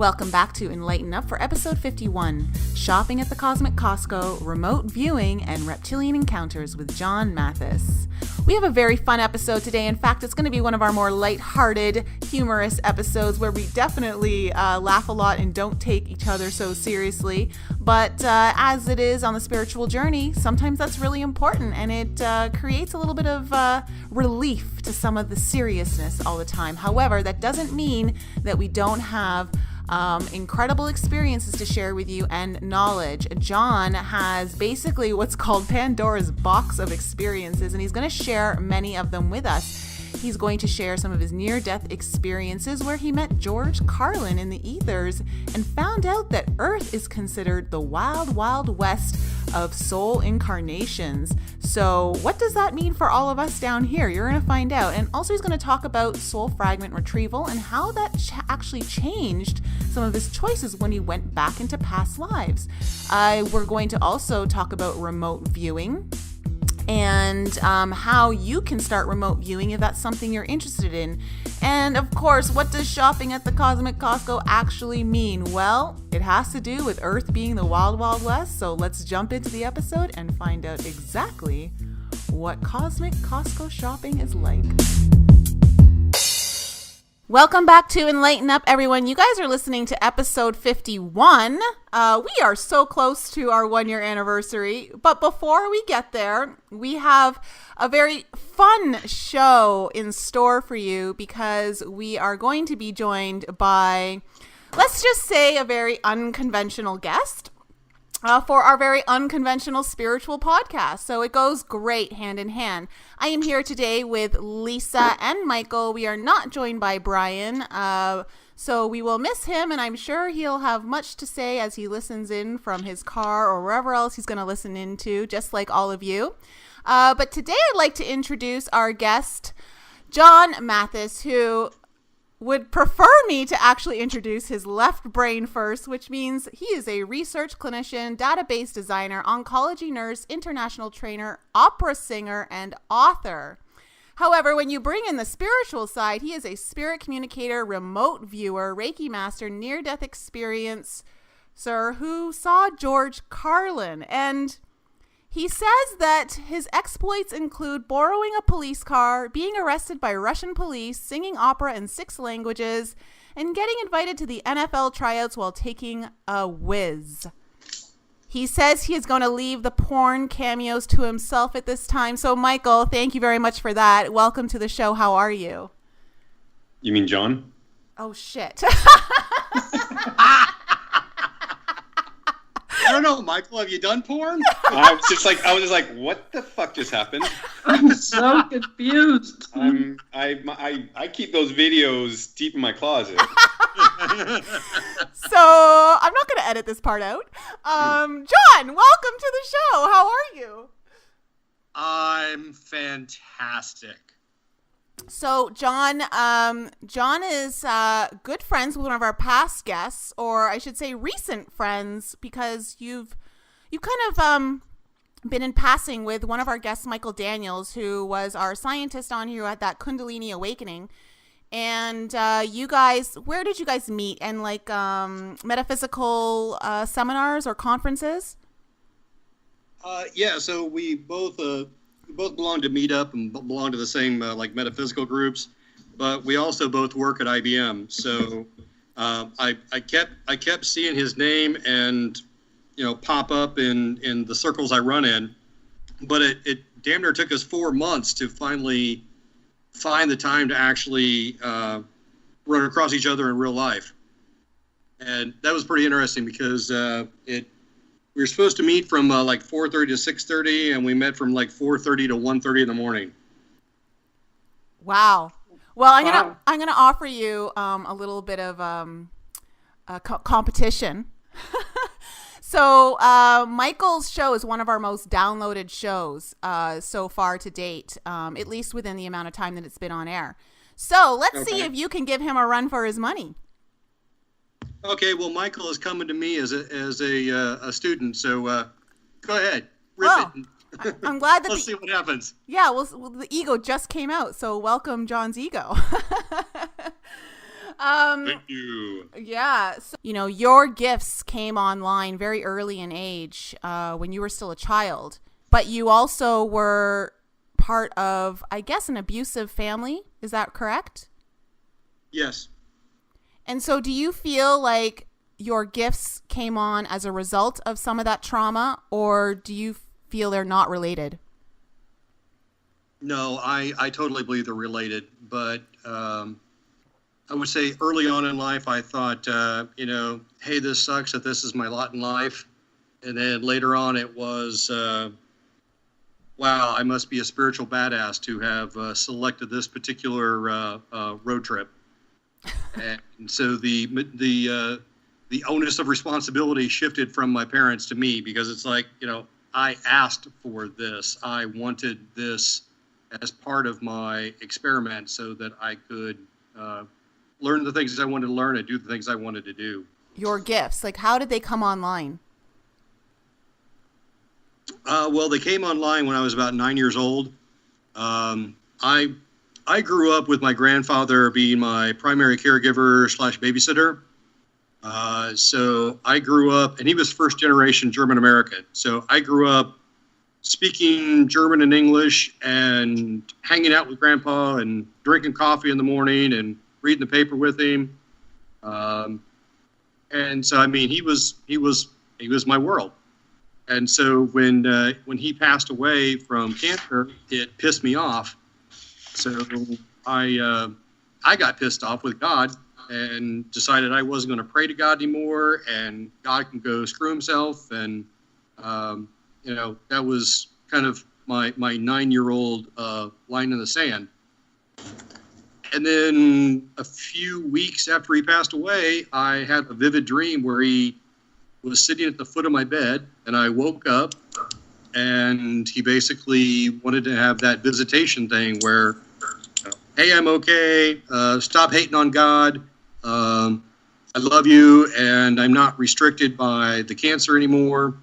Welcome back to Enlighten Up for episode 51, Shopping at the Cosmic Costco, Remote Viewing, and Reptilian Encounters with John Mathis. We have a very fun episode today. In fact, it's going to be one of our more lighthearted, humorous episodes where we definitely laugh a lot and don't take each other so seriously. But as it is on the spiritual journey, sometimes that's really important, and it creates a little bit of relief to some of the seriousness all the time. However, that doesn't mean that we don't have incredible experiences to share with you and knowledge. John has basically what's called Pandora's box of experiences, and he's going to share many of them with us. He's going to share some of his near-death experiences where he met George Carlin in the ethers and found out that Earth is considered the wild, wild west of soul incarnations. So what does that mean for all of us down here? You're going to find out. And also he's going to talk about soul fragment retrieval and how that actually changed some of his choices when he went back into past lives. We're going to also talk about remote viewing and how you can start remote viewing if that's something you're interested in. And of course, what does shopping at the Cosmic Costco actually mean? Well, it has to do with Earth being the wild, wild west. So let's jump into the episode and find out exactly what Cosmic Costco shopping is like. Welcome back to Enlighten Up, everyone. You guys are listening to episode 51. We are so close to our 1-year anniversary. But before we get there, we have a very fun show in store for you because we are going to be joined by, let's just say, a very unconventional guest. For our very unconventional spiritual podcast. So it goes great hand in hand. I am here today with Lisa and Michael. We are not joined by Brian, so we will miss him, and I'm sure he'll have much to say as he listens in from his car or wherever else he's going to listen into, just like all of you. But today I'd like to introduce our guest, John Mathis, who would prefer me to actually introduce his left brain first, which means he is a research clinician, database designer, oncology nurse, international trainer, opera singer, and author. However, when you bring in the spiritual side, he is a spirit communicator, remote viewer, Reiki master, near-death experiencer who saw George Carlin. And he says that his exploits include borrowing a police car, being arrested by Russian police, singing opera in 6 languages, and getting invited to the NFL tryouts while taking a whiz. He says he is going to leave the porn cameos to himself at this time. So, Michael, thank you very much for that. Welcome to the show. How are you? You mean John? Oh, shit. I don't know, Michael. Have you done porn? I was just like, what the fuck just happened? I'm so confused. I keep those videos deep in my closet. So I'm not going to edit this part out. John, welcome to the show. How are you? I'm fantastic. So John is good friends with one of our past guests, or I should say recent friends, because you've kind of been in passing with one of our guests, Michael Daniels, who was our scientist on here who had that Kundalini awakening. And you guys, where did you guys meet? And like metaphysical seminars or conferences? Yeah, so we both belong to Meetup and belong to the same like metaphysical groups, but we also both work at IBM. So I kept seeing his name and pop up in the circles I run in, but it damn near took us 4 months to finally find the time to actually run across each other in real life, and that was pretty interesting because we were supposed to meet from like 4:30 to 6:30, and we met from like 4:30 to 1:30 in the morning. Wow. Well, I'm gonna offer you a little bit of competition. So Michael's show is one of our most downloaded shows so far to date, at least within the amount of time that it's been on air. So let's see if you can give him a run for his money. Okay, well, Michael is coming to me as a student, so go ahead, rip it. I'm glad that let's see what happens. Yeah, well, the ego just came out, so welcome John's ego. Thank you. Yeah. So, your gifts came online very early in age, when you were still a child, but you also were part of, I guess, an abusive family. Is that correct? Yes. And so do you feel like your gifts came on as a result of some of that trauma, or do you feel they're not related? No, I totally believe they're related, but I would say early on in life, I thought, hey, this sucks that this is my lot in life. And then later on, it was, wow, I must be a spiritual badass to have selected this particular road trip. And so the onus of responsibility shifted from my parents to me, because it's like, I asked for this. I wanted this as part of my experiment so that I could learn the things I wanted to learn and do the things I wanted to do. Your gifts, like, how did they come online? Well, they came online when I was about 9 years old. I grew up with my grandfather being my primary caregiver / babysitter. So I grew up, and he was first generation German American. So I grew up speaking German and English and hanging out with Grandpa and drinking coffee in the morning and reading the paper with him. And so, I mean, he was my world. And so when he passed away from cancer, it pissed me off. So I got pissed off with God and decided I wasn't going to pray to God anymore, and God can go screw himself. And that was kind of my 9-year-old line in the sand. And then a few weeks after he passed away, I had a vivid dream where he was sitting at the foot of my bed, and I woke up, and he basically wanted to have that visitation thing where, hey, I'm okay, stop hating on God, I love you, and I'm not restricted by the cancer anymore,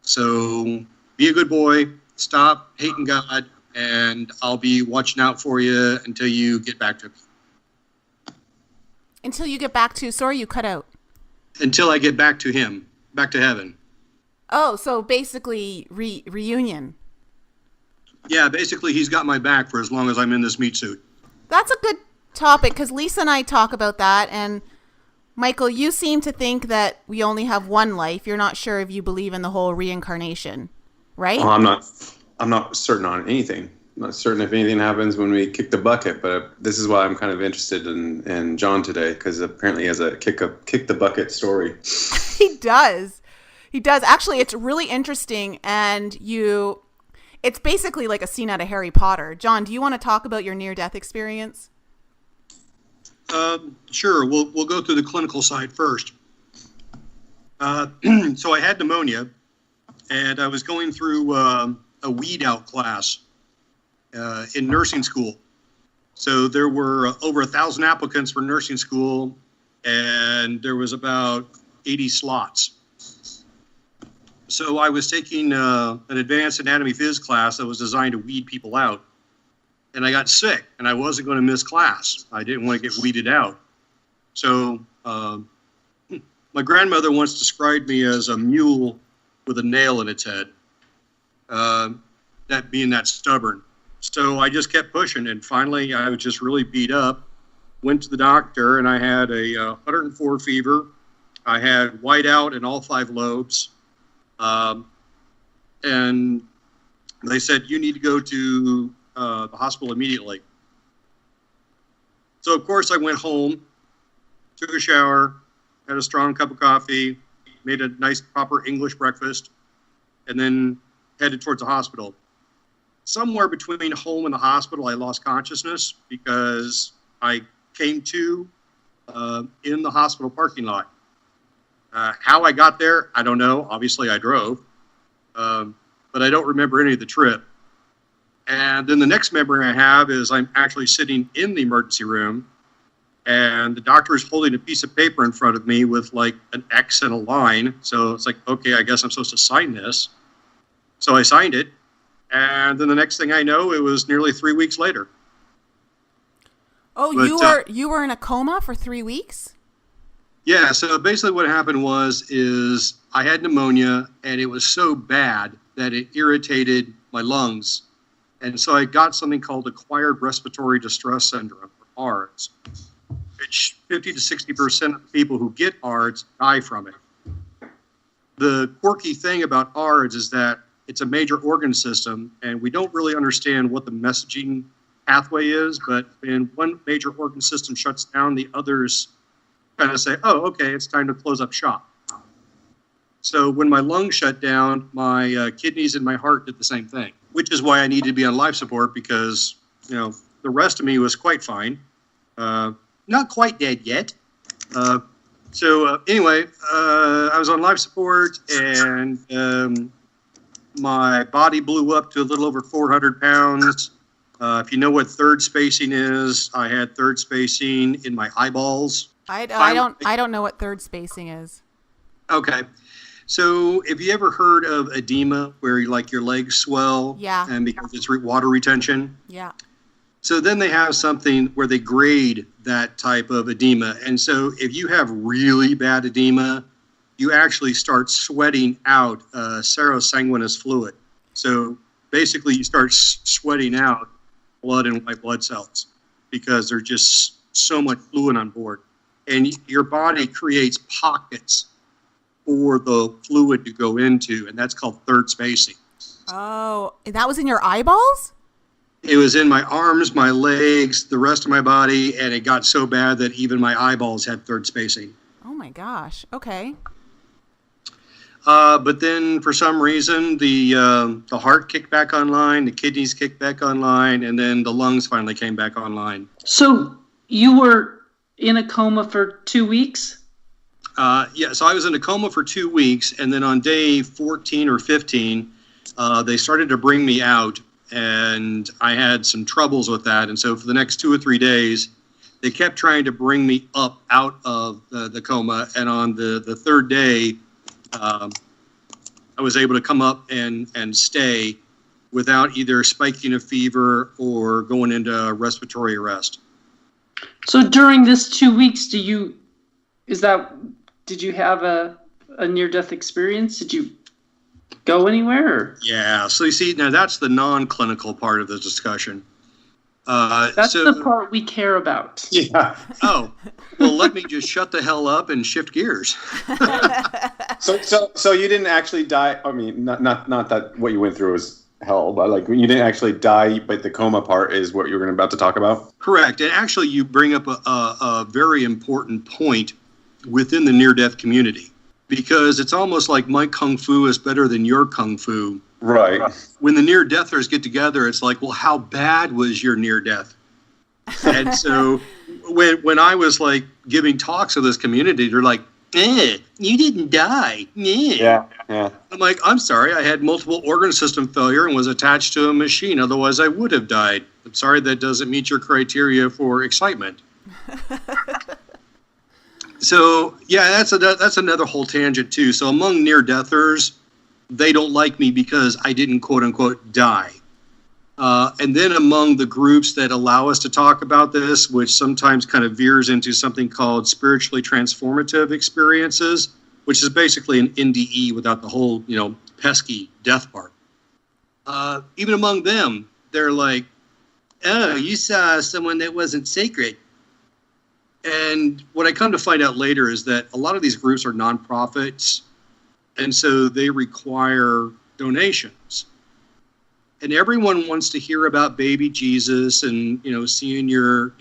so be a good boy, stop hating God, and I'll be watching out for you until you get back to me. Until you get back to, sorry, you cut out. Until I get back to him, back to heaven. Oh, so basically reunion. Yeah, basically he's got my back for as long as I'm in this meat suit. That's a good topic, because Lisa and I talk about that. And Michael, you seem to think that we only have one life. You're not sure if you believe in the whole reincarnation, right? Well, I'm not certain on anything. I'm not certain if anything happens when we kick the bucket, but this is why I'm kind of interested in John today, because apparently he has a kick the bucket story. He does. Actually, it's really interesting, and it's basically like a scene out of Harry Potter. John, do you want to talk about your near-death experience? Sure. We'll go through the clinical side first. So I had pneumonia, and I was going through a weed out class in nursing school. So there were over 1,000 applicants for nursing school, and there was about 80 slots. So I was taking an advanced anatomy phys class that was designed to weed people out. And I got sick, and I wasn't going to miss class. I didn't want to get weeded out. So my grandmother once described me as a mule with a nail in its head, that being that stubborn. So I just kept pushing, and finally I was just really beat up. Went to the doctor, and I had a 104 fever. I had whiteout in all 5 lobes. And they said, you need to go to the hospital immediately. So, of course, I went home, took a shower, had a strong cup of coffee, made a nice, proper English breakfast, and then headed towards the hospital. Somewhere between home and the hospital, I lost consciousness because I came to in the hospital parking lot. How I got there, I don't know. Obviously, I drove. But I don't remember any of the trip. And then the next memory I have is I'm actually sitting in the emergency room, and the doctor is holding a piece of paper in front of me with like an X and a line. So it's like, okay, I guess I'm supposed to sign this. So I signed it. And then the next thing I know, it was nearly 3 weeks later. Oh, But, you were in a coma for 3 weeks? Yeah, so basically what happened is I had pneumonia, and it was so bad that it irritated my lungs. And so I got something called acquired respiratory distress syndrome, or ARDS, which 50 to 60% of the people who get ARDS die from it. The quirky thing about ARDS is that it's a major organ system, and we don't really understand what the messaging pathway is, but when one major organ system shuts down, the others kind of say, oh, okay, it's time to close up shop. So when my lungs shut down, my kidneys and my heart did the same thing, which is why I needed to be on life support because, the rest of me was quite fine. Not quite dead yet. Anyway, I was on life support, and my body blew up to a little over 400 pounds. If you know what third spacing is, I had third spacing in my eyeballs. I don't know what third spacing is. Okay. So have you ever heard of edema where your legs swell? Yeah. And because it's water retention? Yeah. So then they have something where they grade that type of edema. And so if you have really bad edema, you actually start sweating out serosanguinous fluid. So basically you start sweating out blood and white blood cells because there's just so much fluid on board. And your body creates pockets for the fluid to go into, and that's called third spacing. Oh, that was in your eyeballs? It was in my arms, my legs, the rest of my body, and it got so bad that even my eyeballs had third spacing. Oh my gosh. Okay. But then for some reason, the heart kicked back online, the kidneys kicked back online, and then the lungs finally came back online. So you were in a coma for 2 weeks? So I was in a coma for 2 weeks, and then on day 14 or 15, they started to bring me out, and I had some troubles with that. And so for the next 2 or 3 days, they kept trying to bring me up out of the coma. And on the third day, I was able to come up and stay without either spiking a fever or going into respiratory arrest. So during this 2 weeks, did you have a near-death experience? Did you go anywhere? Or? Yeah. So you see, now that's the non-clinical part of the discussion. That's the part we care about. Yeah. Oh, well, let me just shut the hell up and shift gears. So you didn't actually die. I mean, not that what you went through was hell, but you didn't actually die. But the coma part is what you're about to talk about. Correct. And actually, you bring up a very important point within the near-death community, because it's almost like my kung fu is better than your kung fu. Right. When the near-deathers get together, it's like, well, how bad was your near-death? And so when I was giving talks to this community, they're like, you didn't die. Yeah. I'm like, I'm sorry, I had multiple organ system failure and was attached to a machine. Otherwise, I would have died. I'm sorry, that doesn't meet your criteria for excitement. So, yeah, that's another whole tangent, too. So among near-deathers, they don't like me because I didn't, quote-unquote, die. And then among the groups that allow us to talk about this, which sometimes kind of veers into something called spiritually transformative experiences, which is basically an NDE without the whole, pesky death part. Even among them, they're like, oh, you saw someone that wasn't sacred. And what I come to find out later is that a lot of these groups are nonprofits, and so they require donations. And everyone wants to hear about baby Jesus and, seeing your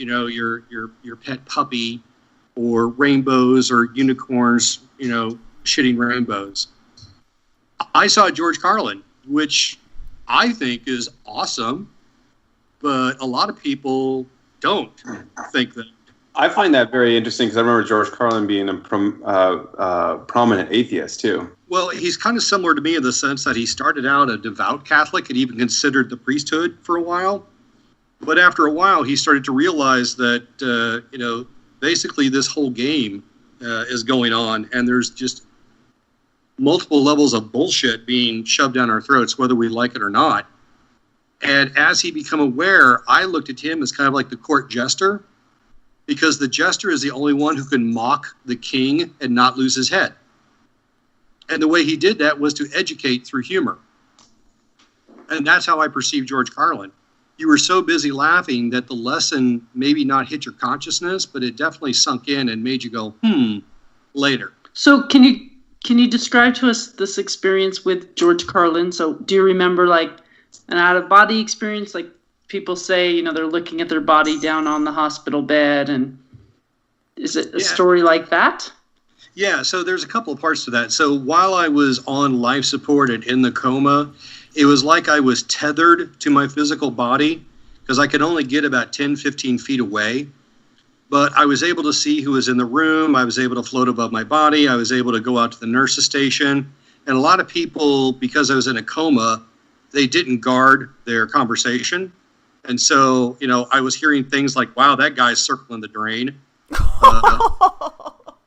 pet puppy, or rainbows or unicorns, shitting rainbows. I saw George Carlin, which I think is awesome, but a lot of people don't think that. I find that very interesting because I remember George Carlin being a prominent atheist too. Well, he's kind of similar to me in the sense that he started out a devout Catholic and even considered the priesthood for a while. But after a while, he started to realize that, basically this whole game is going on, and there's just multiple levels of bullshit being shoved down our throats, whether we like it or not. And as he became aware, I looked at him as kind of like the court jester. because the jester is the only one who can mock the king and not lose his head. And the way he did that was to educate through humor. And that's how I perceived George Carlin. You were so busy laughing that the lesson maybe not hit your consciousness, but it definitely sunk in and made you go, later. So can you describe to us this experience with George Carlin? So do you remember like an out-of-body experience? Like people say, you know, they're looking at their body down on the hospital bed, and is it a story like that? Yeah, so there's a couple of parts to that. So while I was on life support and in the coma, it was like I was tethered to my physical body because I could only get about 10, 15 feet away. But I was able to see who was in the room. I was able to float above my body. I was able to go out to the nurse's station. And a lot of people, because I was in a coma, they didn't guard their conversation. And so, you know, I was hearing things like, wow, that guy's circling the drain.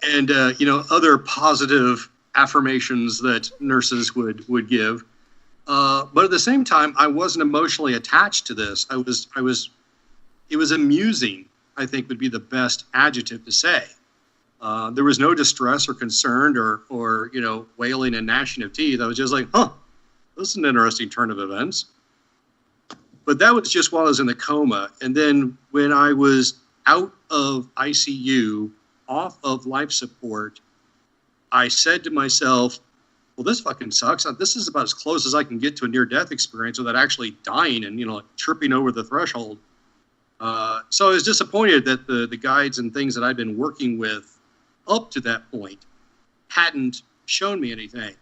And you know, other positive affirmations that nurses would give. But at the same time, I wasn't emotionally attached to this. It was amusing, I think would be the best adjective to say. There was no distress or concern or you know, wailing and gnashing of teeth. I was just like, this is an interesting turn of events. But that was just while I was in the coma. And then when I was out of ICU, off of life support, I said to myself, well, this fucking sucks. This is about as close as I can get to a near-death experience without actually dying and, you know, like tripping over the threshold. So I was disappointed that the guides and things that I'd been working with up to that point hadn't shown me anything.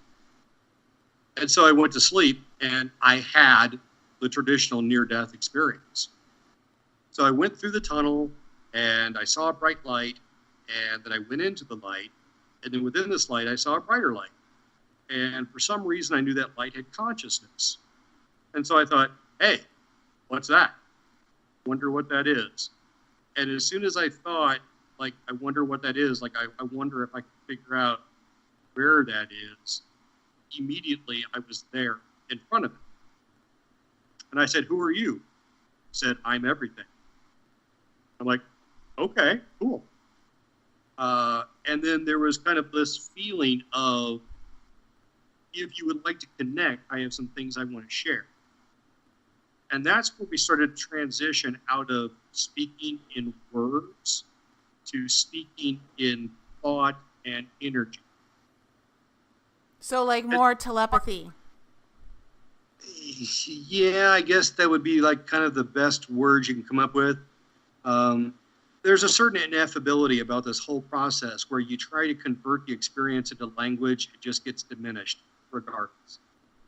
And so I went to sleep, and I had the traditional near-death experience. So I went through the tunnel, and I saw a bright light, and then I went into the light, and then within this light, I saw a brighter light. And for some reason, I knew that light had consciousness. And so I thought, hey, what's that? Wonder what that is. And as soon as I thought, like, I wonder what that is, like, I wonder if I can figure out where that is, immediately I was there in front of it. And I said, who are you? He said, I'm everything. I'm like, okay, cool. And then there was kind of this feeling of, if you would like to connect, I have some things I want to share. And that's where we started to transition out of speaking in words to speaking in thought and energy. So like more telepathy. Yeah, I guess that would be like kind of the best words you can come up with. There's a certain ineffability about this whole process where you try to convert the experience into language, it just gets diminished regardless.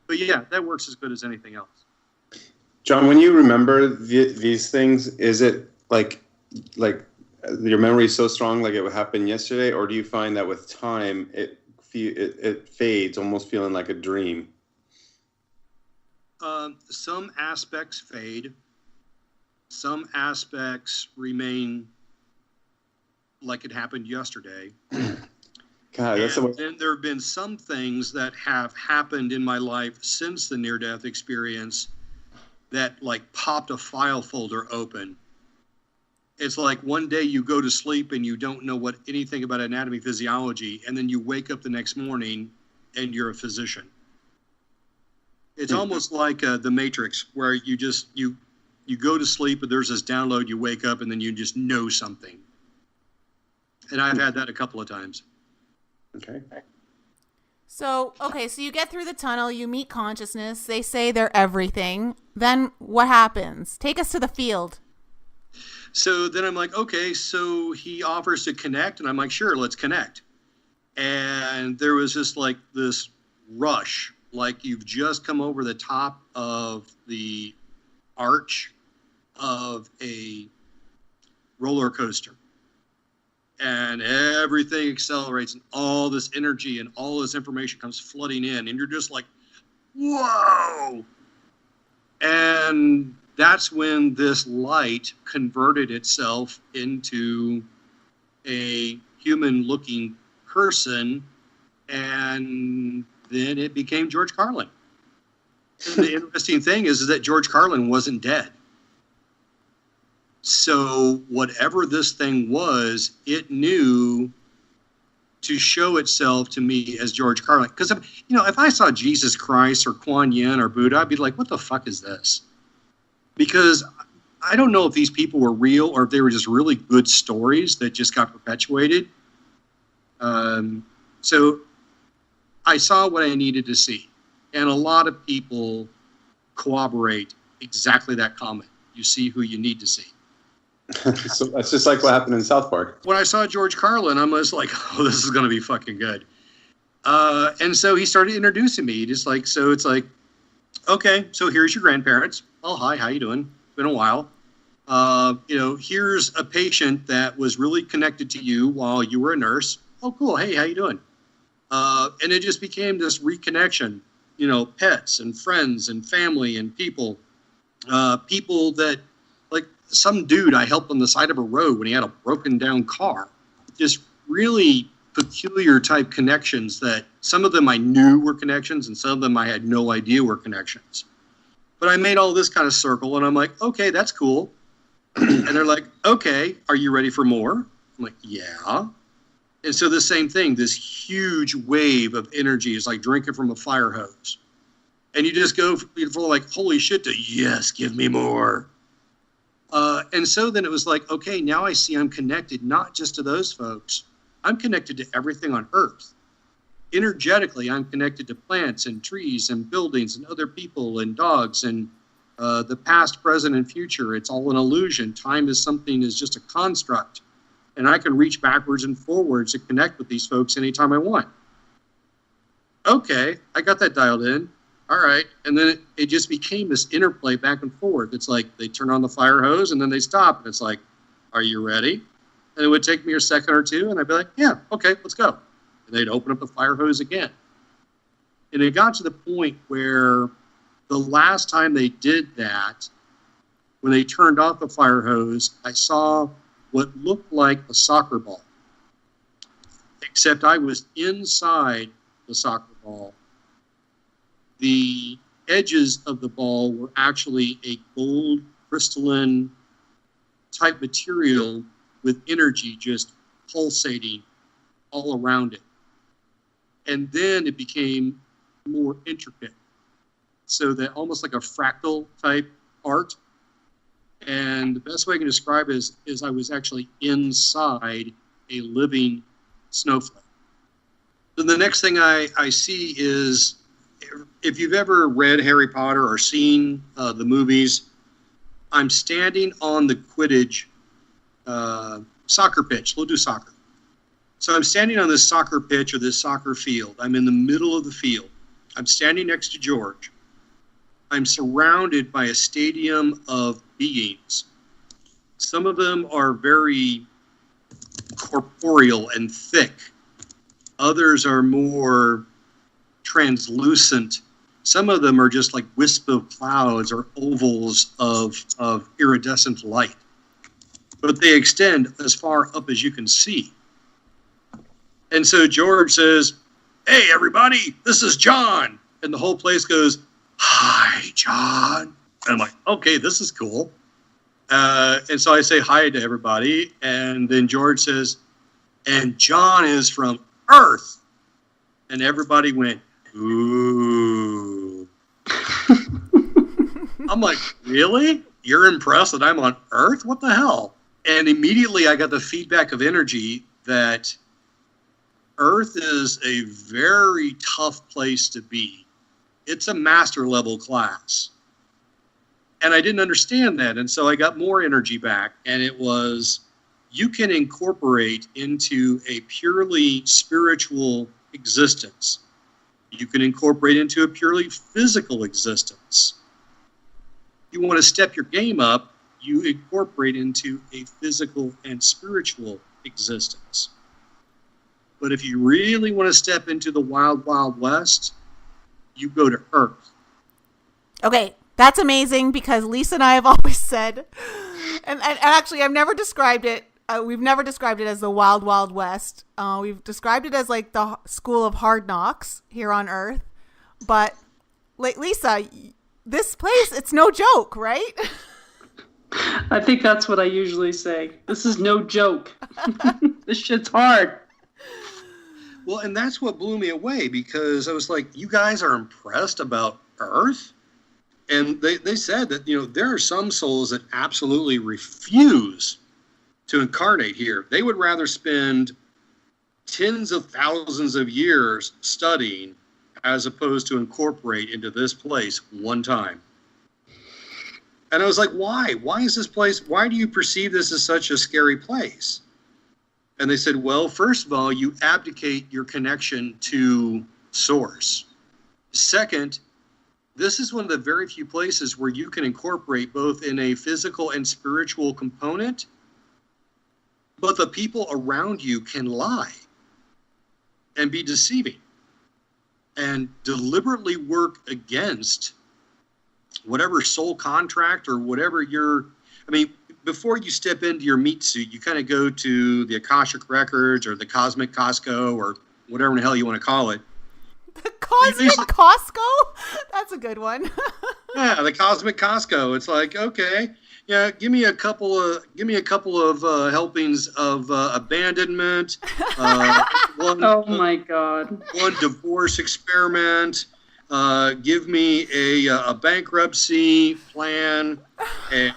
But yeah, that works as good as anything else. John, when you remember these things, is it like your memory is so strong, like it would happen yesterday, or do you find that with time it fades, almost feeling like a dream? Some aspects fade. Some aspects remain like it happened yesterday. God, that's and then there have been some things that have happened in my life since the near-death experience that like popped a file folder open. It's like one day you go to sleep and you don't know anything about anatomy, physiology, and then you wake up the next morning and you're a physician. It's almost like The Matrix, where you go to sleep and there's this download, you wake up and then you just know something. And I've had that a couple of times. Okay. So you get through the tunnel, you meet consciousness, they say they're everything. Then what happens? Take us to the field. So then I'm like, okay, so he offers to connect, and I'm like, sure, let's connect. And there was just like this rush, like you've just come over the top of the arch of a roller coaster. And everything accelerates, and all this energy and all this information comes flooding in, and you're just like, whoa! And that's when this light converted itself into a human-looking person, and then it became George Carlin. And the interesting thing is that George Carlin wasn't dead. So whatever this thing was, it knew to show itself to me as George Carlin. Because, if I saw Jesus Christ or Kuan Yin or Buddha, I'd be like, what the fuck is this? Because I don't know if these people were real or if they were just really good stories that just got perpetuated. So I saw what I needed to see. And a lot of people corroborate exactly that comment. You see who you need to see. So that's just like what happened in South Park. When I saw George Carlin, I was like, oh, this is going to be fucking good. And so he started introducing me. Just like, so it's like, okay, so here's your grandparents. Oh, hi, how you doing? Been a while. Here's a patient that was really connected to you while you were a nurse. Oh, cool. Hey, how you doing? And it just became this reconnection, pets and friends and family and people that, like some dude I helped on the side of a road when he had a broken down car. Just really peculiar type connections that some of them I knew were connections and some of them I had no idea were connections. But I made all this kind of circle and I'm like, okay, that's cool. And they're like, okay, are you ready for more? I'm like, yeah. And so the same thing, this huge wave of energy is like drinking from a fire hose. And you just go from like, holy shit, to yes, give me more. And so then it was like, okay, now I see I'm connected not just to those folks. I'm connected to everything on Earth. Energetically, I'm connected to plants and trees and buildings and other people and dogs and the past, present, and future. It's all an illusion. Time is just a construct. And I can reach backwards and forwards to connect with these folks anytime I want. Okay, I got that dialed in. All right. And then it just became this interplay back and forth. It's like they turn on the fire hose and then they stop. And it's like, are you ready? And it would take me a second or two. And I'd be like, yeah, okay, let's go. And they'd open up the fire hose again. And it got to the point where the last time they did that, when they turned off the fire hose, I saw what looked like a soccer ball. Except I was inside the soccer ball. The edges of the ball were actually a gold crystalline type material with energy just pulsating all around it. And then it became more intricate. So that almost like a fractal type art. And the best way I can describe it is I was actually inside a living snowflake. Then the next thing I see is, if you've ever read Harry Potter or seen the movies, I'm standing on the Quidditch soccer pitch. We'll do soccer. So I'm standing on this soccer pitch or this soccer field. I'm in the middle of the field. I'm standing next to George. I'm surrounded by a stadium of beings. Some of them are very corporeal and thick. Others are more translucent. Some of them are just like wisps of clouds or ovals of iridescent light. But they extend as far up as you can see. And so George says, hey, everybody, this is John. And the whole place goes, hi, John. And I'm like, okay, this is cool. And so I say hi to everybody. And then George says, and John is from Earth. And everybody went, ooh. I'm like, really? You're impressed that I'm on Earth? What the hell? And immediately I got the feedback of energy that Earth is a very tough place to be. It's a master level class. And I didn't understand that. And so I got more energy back. And it was, you can incorporate into a purely spiritual existence. You can incorporate into a purely physical existence. You want to step your game up, you incorporate into a physical and spiritual existence. But if you really want to step into the wild, wild west, you go to Earth. Okay, that's amazing because Lisa and I have always said, and actually I've never described it. We've never described it as the wild, wild west. We've described it as like the school of hard knocks here on Earth. But like Lisa, this place, it's no joke, right? I think that's what I usually say. This is no joke. This shit's hard. Well, and that's what blew me away, because I was like, you guys are impressed about Earth? And they said that, there are some souls that absolutely refuse to incarnate here. They would rather spend tens of thousands of years studying as opposed to incorporate into this place one time. And I was like, why? Why is this place, why do you perceive this as such a scary place? And they said, well, first of all, you abdicate your connection to Source. Second, this is one of the very few places where you can incorporate both in a physical and spiritual component, but the people around you can lie and be deceiving and deliberately work against whatever soul contract or whatever before you step into your meat suit, you kind of go to the Akashic Records or the Cosmic Costco or whatever in the hell you want to call it. The Cosmic Costco? That's a good one. Yeah, the Cosmic Costco. It's like, okay, yeah, give me a couple of helpings of abandonment. Oh my God. One divorce experiment. Give me a bankruptcy plan, and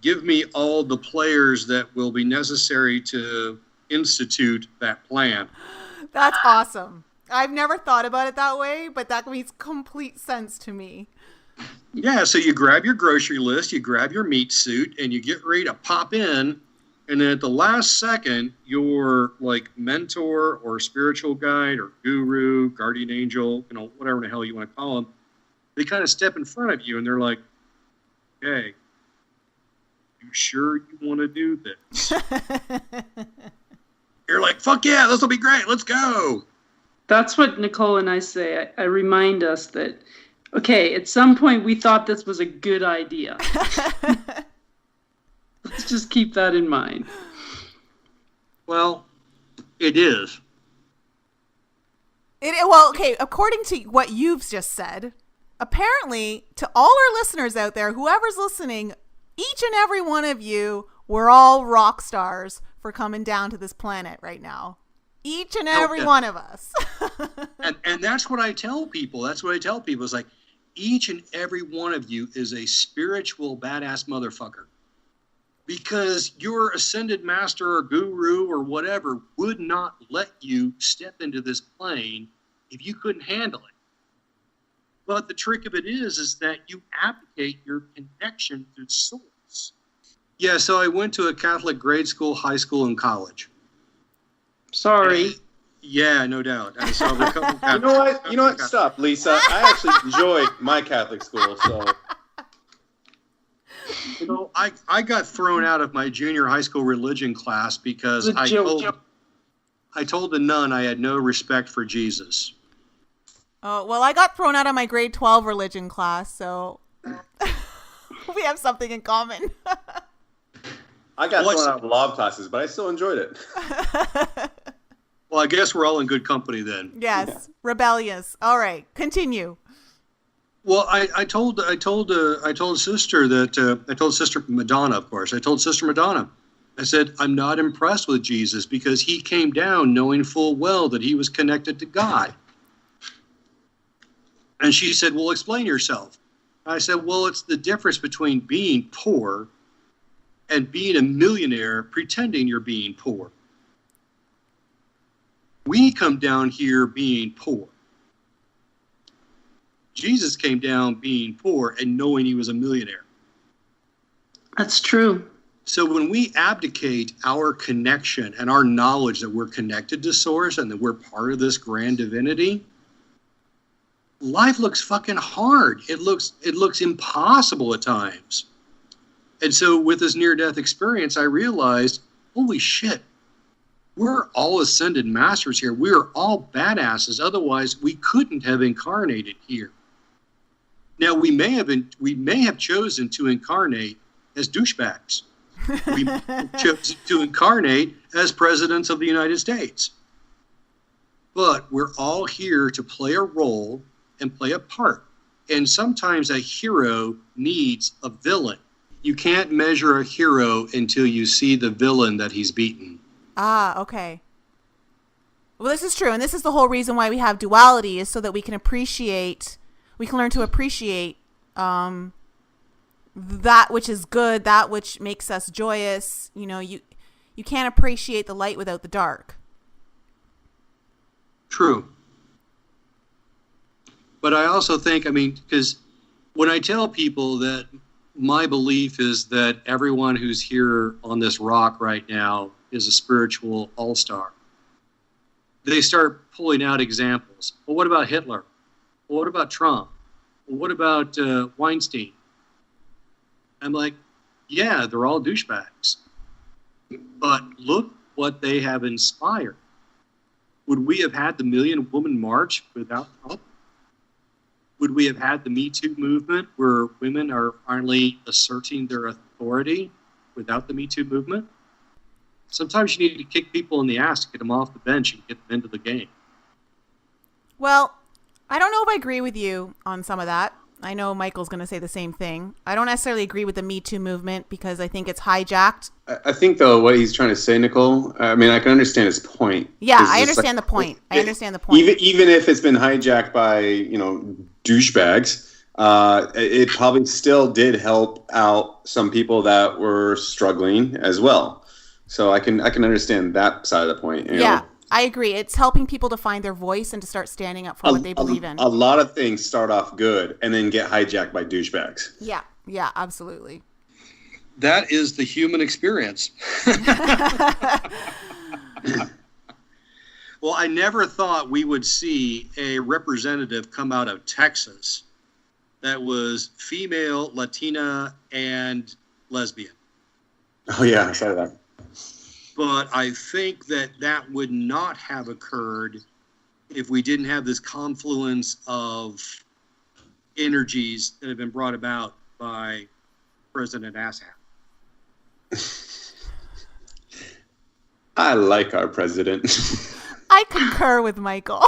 give me all the players that will be necessary to institute that plan. That's awesome. I've never thought about it that way, but that makes complete sense to me. Yeah, so you grab your grocery list, you grab your meat suit, and you get ready to pop in. And then at the last second, your mentor or spiritual guide or guru, guardian angel, whatever the hell you want to call them, they kind of step in front of you and they're like, "Hey, you sure you want to do this?" You're like, "Fuck yeah, this will be great. Let's go." That's what Nicole and I say. I remind us that, okay, at some point we thought this was a good idea. Let's just keep that in mind. Well, it is. Well, okay, according to what you've just said, apparently to all our listeners out there, whoever's listening, each and every one of you, we're all rock stars for coming down to this planet right now. Each and every one of us. and that's what I tell people. That's what I tell people. It's like, each and every one of you is a spiritual badass motherfucker. Because your ascended master or guru or whatever would not let you step into this plane if you couldn't handle it. But the trick of it is that you abdicate your connection to Source. Yeah, so I went to a Catholic grade school, high school, and college. Sorry. Yeah, no doubt. I saw a couple You know what? Stop, Lisa. I actually enjoyed my Catholic school, so. I got thrown out of my junior high school religion class because I told the nun I had no respect for Jesus. Oh, well, I got thrown out of my grade 12 religion class, so we have something in common. I got thrown out of law classes, but I still enjoyed it. Well, I guess we're all in good company then. Yes, yeah. Rebellious. All right, continue. Well, I told Sister that I told Sister Madonna, of course. I told Sister Madonna, I said, I'm not impressed with Jesus because he came down knowing full well that he was connected to God. And she said, well, explain yourself. I said, well, it's the difference between being poor and being a millionaire pretending you're being poor. We come down here being poor. Jesus came down being poor and knowing he was a millionaire. That's true. So when we abdicate our connection and our knowledge that we're connected to Source and that we're part of this grand divinity, life looks fucking hard. It looks impossible at times. And so with this near-death experience, I realized, holy shit, we're all ascended masters here. We are all badasses. Otherwise, we couldn't have incarnated here. Now, we may have chosen to incarnate as douchebags. We chose to incarnate as presidents of the United States. But we're all here to play a role and play a part. And sometimes a hero needs a villain. you can't measure a hero until you see the villain that he's beaten. Ah, okay. Well, this is true, and this is the whole reason why we have duality, is so that we can learn to appreciate that which is good, that which makes us joyous. You know, you can't appreciate the light without the dark. True. But I also think, because when I tell people that my belief is that everyone who's here on this rock right now is a spiritual all-star, they start pulling out examples. Well, what about Hitler? Well, what about Trump? Well, what about Weinstein? I'm like, yeah, they're all douchebags. But look what they have inspired. Would we have had the Million Woman March without help? Would we have had the Me Too movement where women are finally asserting their authority without the Me Too movement? Sometimes you need to kick people in the ass to get them off the bench and get them into the game. Well, I don't know if I agree with you on some of that. I know Michael's going to say the same thing. I don't necessarily agree with the Me Too movement because I think it's hijacked. I think, though, what he's trying to say, Nicole, I can understand his point. Yeah, I understand the point. Even if it's been hijacked by, douchebags, it probably still did help out some people that were struggling as well. So I can understand that side of the point. You know? I agree. It's helping people to find their voice and to start standing up for what they believe in. A lot of things start off good and then get hijacked by douchebags. Yeah, absolutely. That is the human experience. Well, I never thought we would see a representative come out of Texas that was female, Latina, and lesbian. Oh, yeah, I saw that. But I think that would not have occurred if we didn't have this confluence of energies that have been brought about by President Assad. I like our president. I concur with Michael.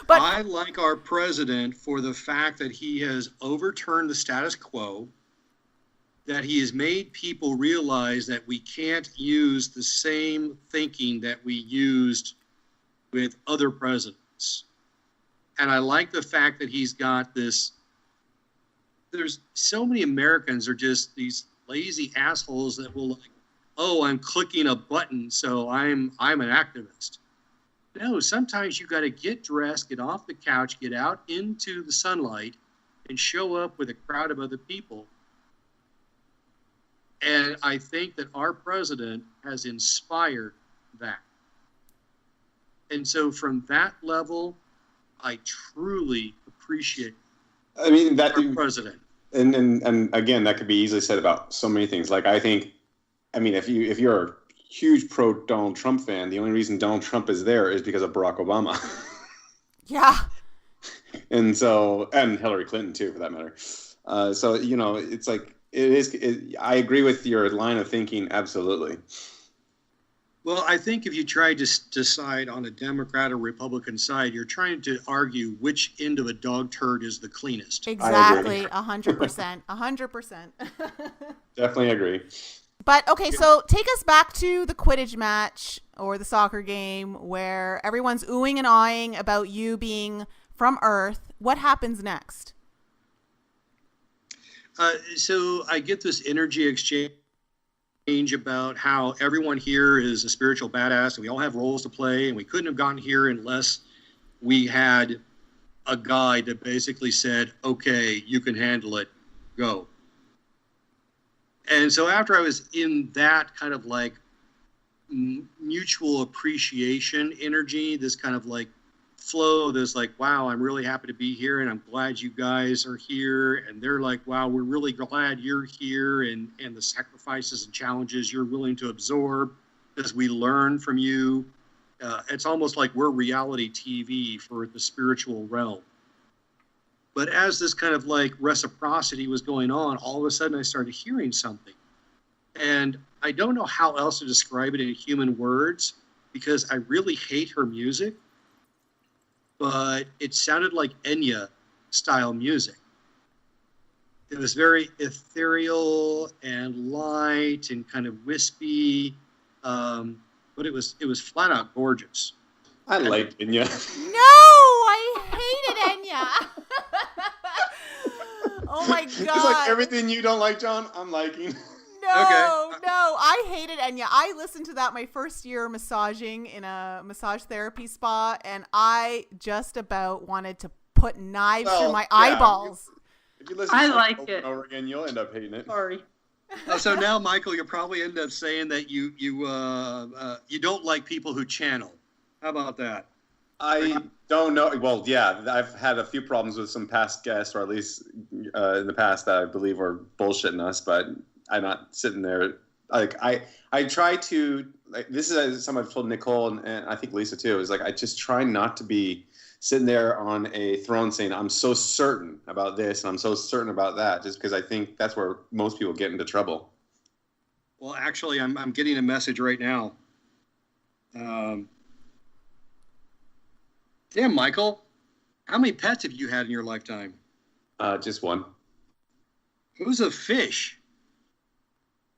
But I like our president for the fact that he has overturned the status quo, that he has made people realize that we can't use the same thinking that we used with other presidents. And I like the fact that he's got this. There's so many Americans are just these lazy assholes that will like, oh, I'm clicking a button, so I'm an activist. No, sometimes you got to get dressed, get off the couch, get out into the sunlight, and show up with a crowd of other people. And I think that our president has inspired that. And so from that level, I truly appreciate that our president. And again, that could be easily said about so many things. Like, I think, if you're a huge pro Donald Trump fan, the only reason Donald Trump is there is because of Barack Obama. Yeah. And Hillary Clinton too, for that matter. It's like, I agree with your line of thinking. Absolutely. Well, I think if you try to decide on a Democrat or Republican side, you're trying to argue which end of a dog turd is the cleanest. Exactly. 100%. 100%. Definitely agree. But okay, so take us back to the Quidditch match or the soccer game where everyone's oohing and aahing about you being from Earth. What happens next? So I get this energy exchange about how everyone here is a spiritual badass and we all have roles to play, and we couldn't have gotten here unless we had a guide that basically said, okay, you can handle it, go. And so after I was in that kind of like mutual appreciation energy, this kind of like flow, this like, wow, I'm really happy to be here and I'm glad you guys are here. And they're like, wow, we're really glad you're here, and the sacrifices and challenges you're willing to absorb as we learn from you. It's almost like we're reality TV for the spiritual realm. But as this kind of like reciprocity was going on, all of a sudden I started hearing something. And I don't know how else to describe it in human words because I really hate her music. But it sounded like Enya style music. It was very ethereal and light and kind of wispy, but it was flat out gorgeous. I like Enya. No, I hated Enya. Oh my god! It's like everything you don't like, John, I'm liking. No, I hated Enya. I listened to that my first year massaging in a massage therapy spa, and I just about wanted to put knives through my eyeballs. If you listen I to like over it. and over again, you'll end up hating it. Sorry. So now, Michael, you'll probably end up saying that you don't like people who channel. How about that? I don't know. Well, yeah, I've had a few problems with some past guests, or at least in the past that I believe were bullshitting us, but I'm not sitting there. Like, I try to, like, this is something I've told Nicole and I think Lisa too, is like, I just try not to be sitting there on a throne saying, I'm so certain about this and I'm so certain about that, just because I think that's where most people get into trouble. Well, actually, I'm getting a message right now. Damn, Michael, how many pets have you had in your lifetime? Just one. Who's a fish?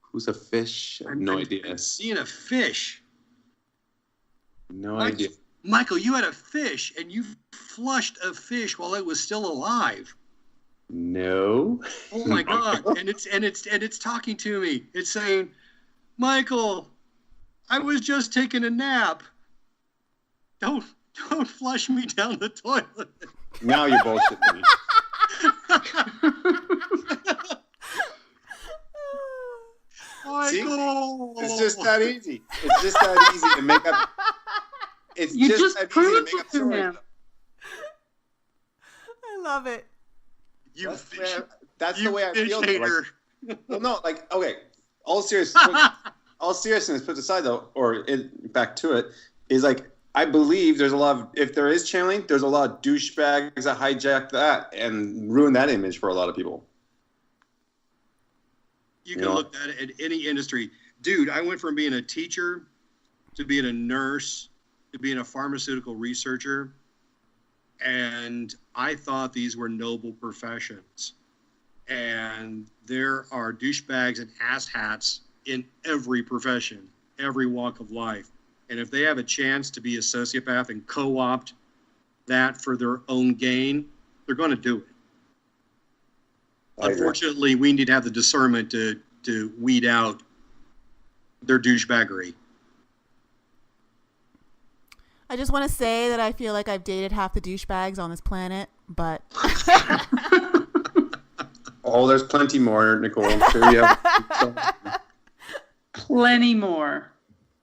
Who's a fish? I have no idea. Seeing a fish. No idea. Michael, you had a fish, and you flushed a fish while it was still alive. No. Oh my God! And it's talking to me. It's saying, Michael, I was just taking a nap. Don't flush me down the toilet. Now you're bullshitting me. Michael, See? It's just that easy. It's just that easy to make up. It's You just just that easy to proved make it up to stories. him. I love it. you That's, fish, that's you the way I fish feel. hater. Well, no, like, okay, all seriousness put aside though, back to it, is like, I believe there's a lot of, if there is channeling, there's a lot of douchebags that hijack that and ruin that image for a lot of people. You can look at it in any industry. Dude, I went from being a teacher to being a nurse to being a pharmaceutical researcher. And I thought these were noble professions. And there are douchebags and asshats in every profession, every walk of life. And if they have a chance to be a sociopath and co-opt that for their own gain, they're going to do it. Unfortunately, we need to have the discernment to weed out their douchebaggery. I just want to say that I feel like I've dated half the douchebags on this planet, but Oh, there's plenty more, Nicole. I'm sure you have. Plenty more.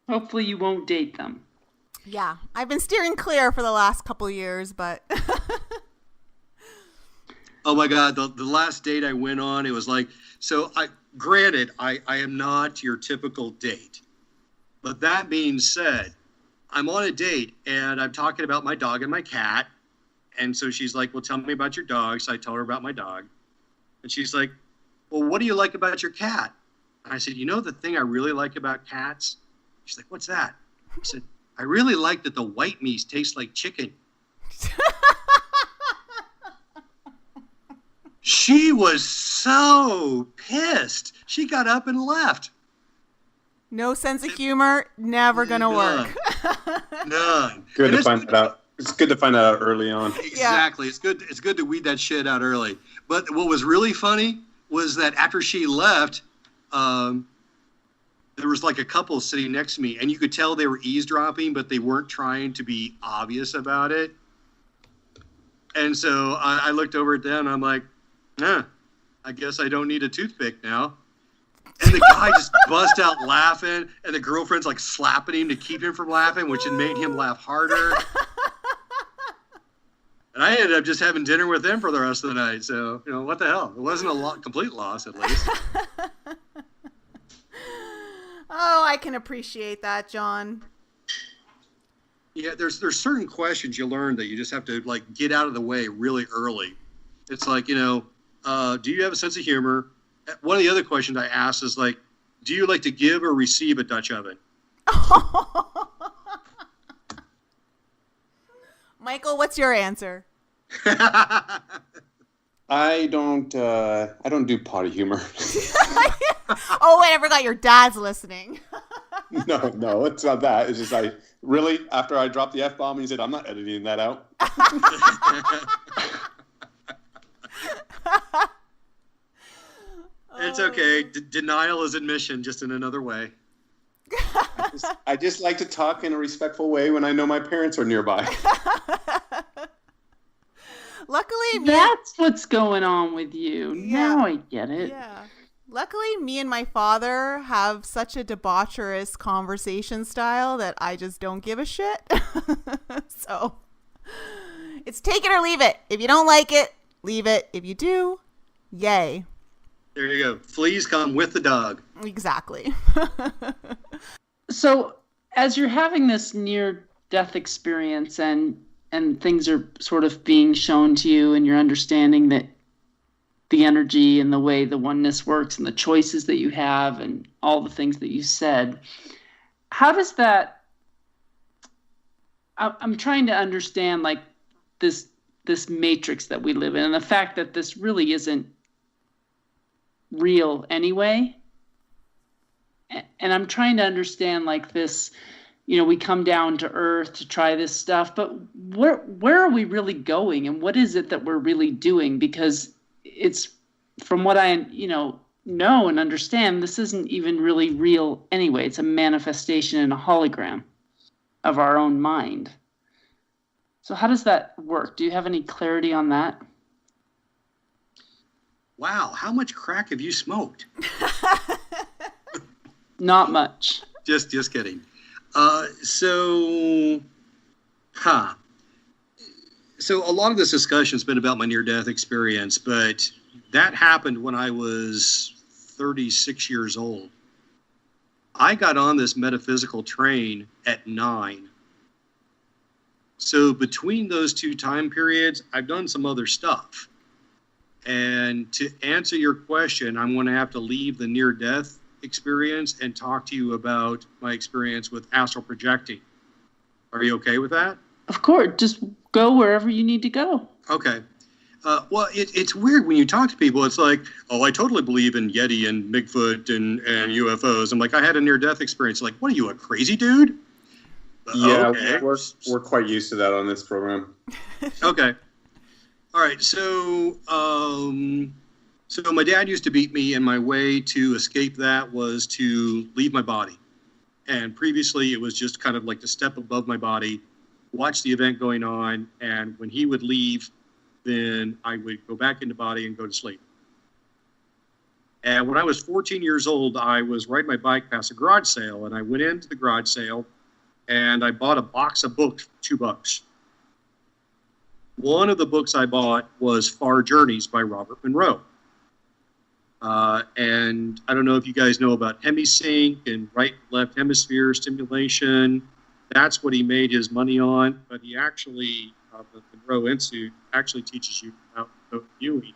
Hopefully you won't date them. yeah, I've been steering clear for the last couple of years, but Oh my God, the last date I went on, it was like, so granted, I am not your typical date. But that being said, I'm on a date and I'm talking about my dog and my cat. And so she's like, well, tell me about your dog. So I tell her about my dog. And she's like, well, what do you like about your cat? And I said, you know the thing I really like about cats? She's like, what's that? I said, I really like that the white meat tastes like chicken. She was so pissed. She got up and left. no sense of humor, never gonna work. None. Good And to find that out. It's good to find that out early on. Exactly. It's good to weed that shit out early. But what was really funny was that after she left, there was like a couple sitting next to me, and you could tell they were eavesdropping, but they weren't trying to be obvious about it. And so I looked over at them, and I'm like, I guess I don't need a toothpick now. And the guy just bust out laughing, and the girlfriend's like slapping him to keep him from laughing, which had made him laugh harder. And I ended up just having dinner with them for the rest of the night. So, what the hell? It wasn't a complete loss, at least. Oh, I can appreciate that, John. Yeah, there's certain questions you learn that you just have to, like, get out of the way really early. It's like, do you have a sense of humor? One of the other questions I asked is, like, do you like to give or receive a Dutch oven? Michael, what's your answer? I don't do potty humor. Oh wait, I forgot your dad's listening. No, it's not that. It's just after I dropped the F-bomb, he said, I'm not editing that out. It's okay. Denial is admission, just in another way. I just like to talk in a respectful way when I know my parents are nearby. Luckily, That's what's going on with you. Yeah. Now I get it. yeah. Luckily, me and my father have such a debaucherous conversation style that I just don't give a shit. So it's take it or leave it. If you don't like it, leave it. If you do, yay. There you go. Fleas come with the dog. Exactly. So as you're having this near-death experience and things are sort of being shown to you and you're understanding that the energy and the way the oneness works and the choices that you have and all the things that you said, how does that, I'm trying to understand like this matrix that we live in and the fact that this really isn't real anyway. And I'm trying to understand like this, we come down to earth to try this stuff, but where are we really going and what is it that we're really doing? Because it's, from what I, know and understand, this isn't even really real anyway. It's a manifestation and a hologram of our own mind. So how does that work? Do you have any clarity on that? Wow, how much crack have you smoked? Not much. Just kidding. So a lot of this discussion has been about my near-death experience, but that happened when I was 36 years old. I got on this metaphysical train at 9. So between those two time periods, I've done some other stuff. And to answer your question, I'm going to have to leave the near-death experience and talk to you about my experience with astral projecting. Are you okay with that? Of course. Just go wherever you need to go. Okay. Well, it's weird when you talk to people. It's like, oh, I totally believe in Yeti and Bigfoot and UFOs. I'm like, I had a near-death experience. Like, what are you, a crazy dude? Yeah, okay. we're quite used to that on this program. Okay. All right. So my dad used to beat me, and my way to escape that was to leave my body. And previously, it was just kind of like to step above my body, watch the event going on, and when he would leave, then I would go back into body and go to sleep. And when I was 14 years old, I was riding my bike past a garage sale, and I went into the garage sale, and I bought a box of books for $2. One of the books I bought was Far Journeys by Robert Monroe. And I don't know if you guys know about hemisync and right-left hemisphere stimulation. That's what he made his money on. But he actually, the Monroe Institute actually teaches you about viewing,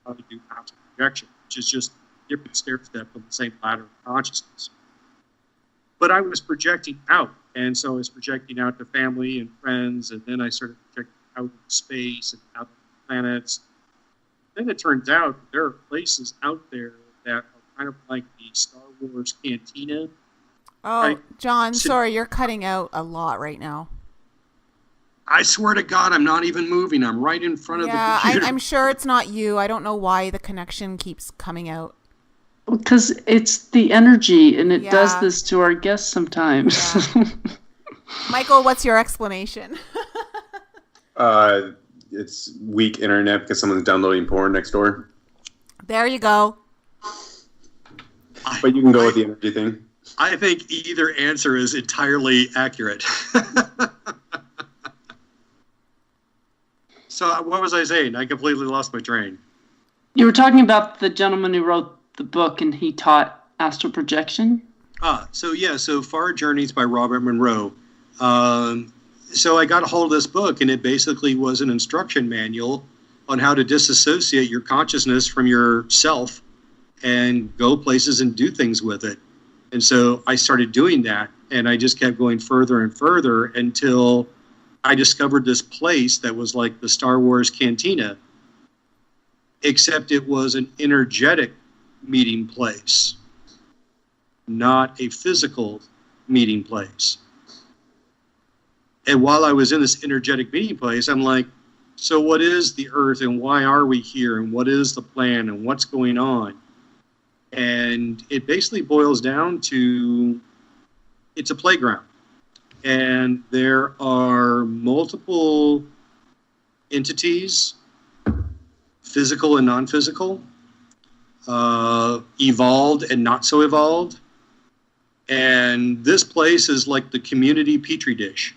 how to do astral projection, which is just a different stair step on the same ladder of consciousness. But I was projecting out. And so I was projecting out to family and friends. And then I started projecting out into space and out to planets. Then it turns out there are places out there that are kind of like the Star Wars cantina. Oh, Right. John, sorry, you're cutting out a lot right now. I swear to God, I'm not even moving. I'm right in front of the computer. I'm sure it's not you. I don't know why the connection keeps coming out. Because it's the energy, and it Yeah. does this to our guests sometimes. Yeah. Michael, what's your explanation? It's weak internet because someone's downloading porn next door. There you go. But you can go with the energy thing. I think either answer is entirely accurate. So what was I saying? I completely lost my train. You were talking about the gentleman who wrote the book, and he taught astral projection. So Far Journeys by Robert Monroe. So I got a hold of this book, and it basically was an instruction manual on how to disassociate your consciousness from yourself and go places and do things with it. And so I started doing that, and I just kept going further and further until I discovered this place that was like the Star Wars cantina. except it was an energetic meeting place, not a physical meeting place. And while I was in this energetic meeting place, I'm like, so what is the earth and why are we here and what is the plan and what's going on? And it basically boils down to, it's a playground. And there are multiple entities, physical and non-physical, evolved and not so evolved. And this place is like the community petri dish.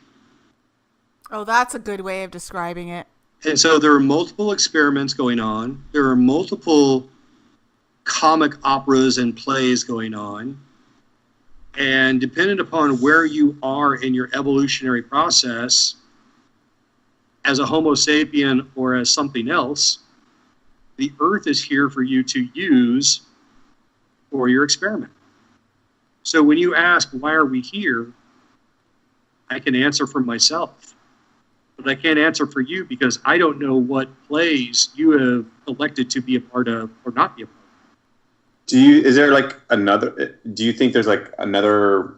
Oh, that's a good way of describing it. And so there are multiple experiments going on. There are multiple comic operas and plays going on. And depending upon where you are in your evolutionary process, as a Homo sapien or as something else, the earth is here for you to use for your experiment. So when you ask, why are we here? I can answer for myself. But I can't answer for you because I don't know what plays you have elected to be a part of or not be a part of. Do you think there's like another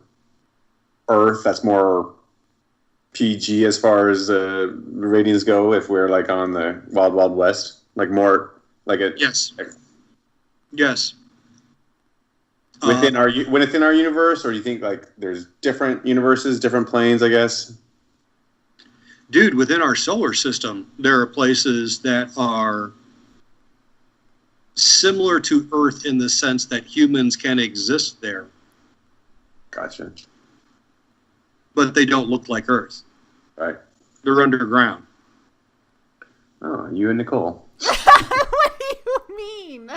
Earth that's more PG as far as ratings go if we're like on the Wild Wild West? Like more like a Yes. Yes. within our universe, or do you think like there's different universes, different planes, I guess? Dude, within our solar system, there are places that are similar to Earth in the sense that humans can exist there, Gotcha. but they don't look like Earth. Right. They're underground. Oh, you and Nicole. What do you mean?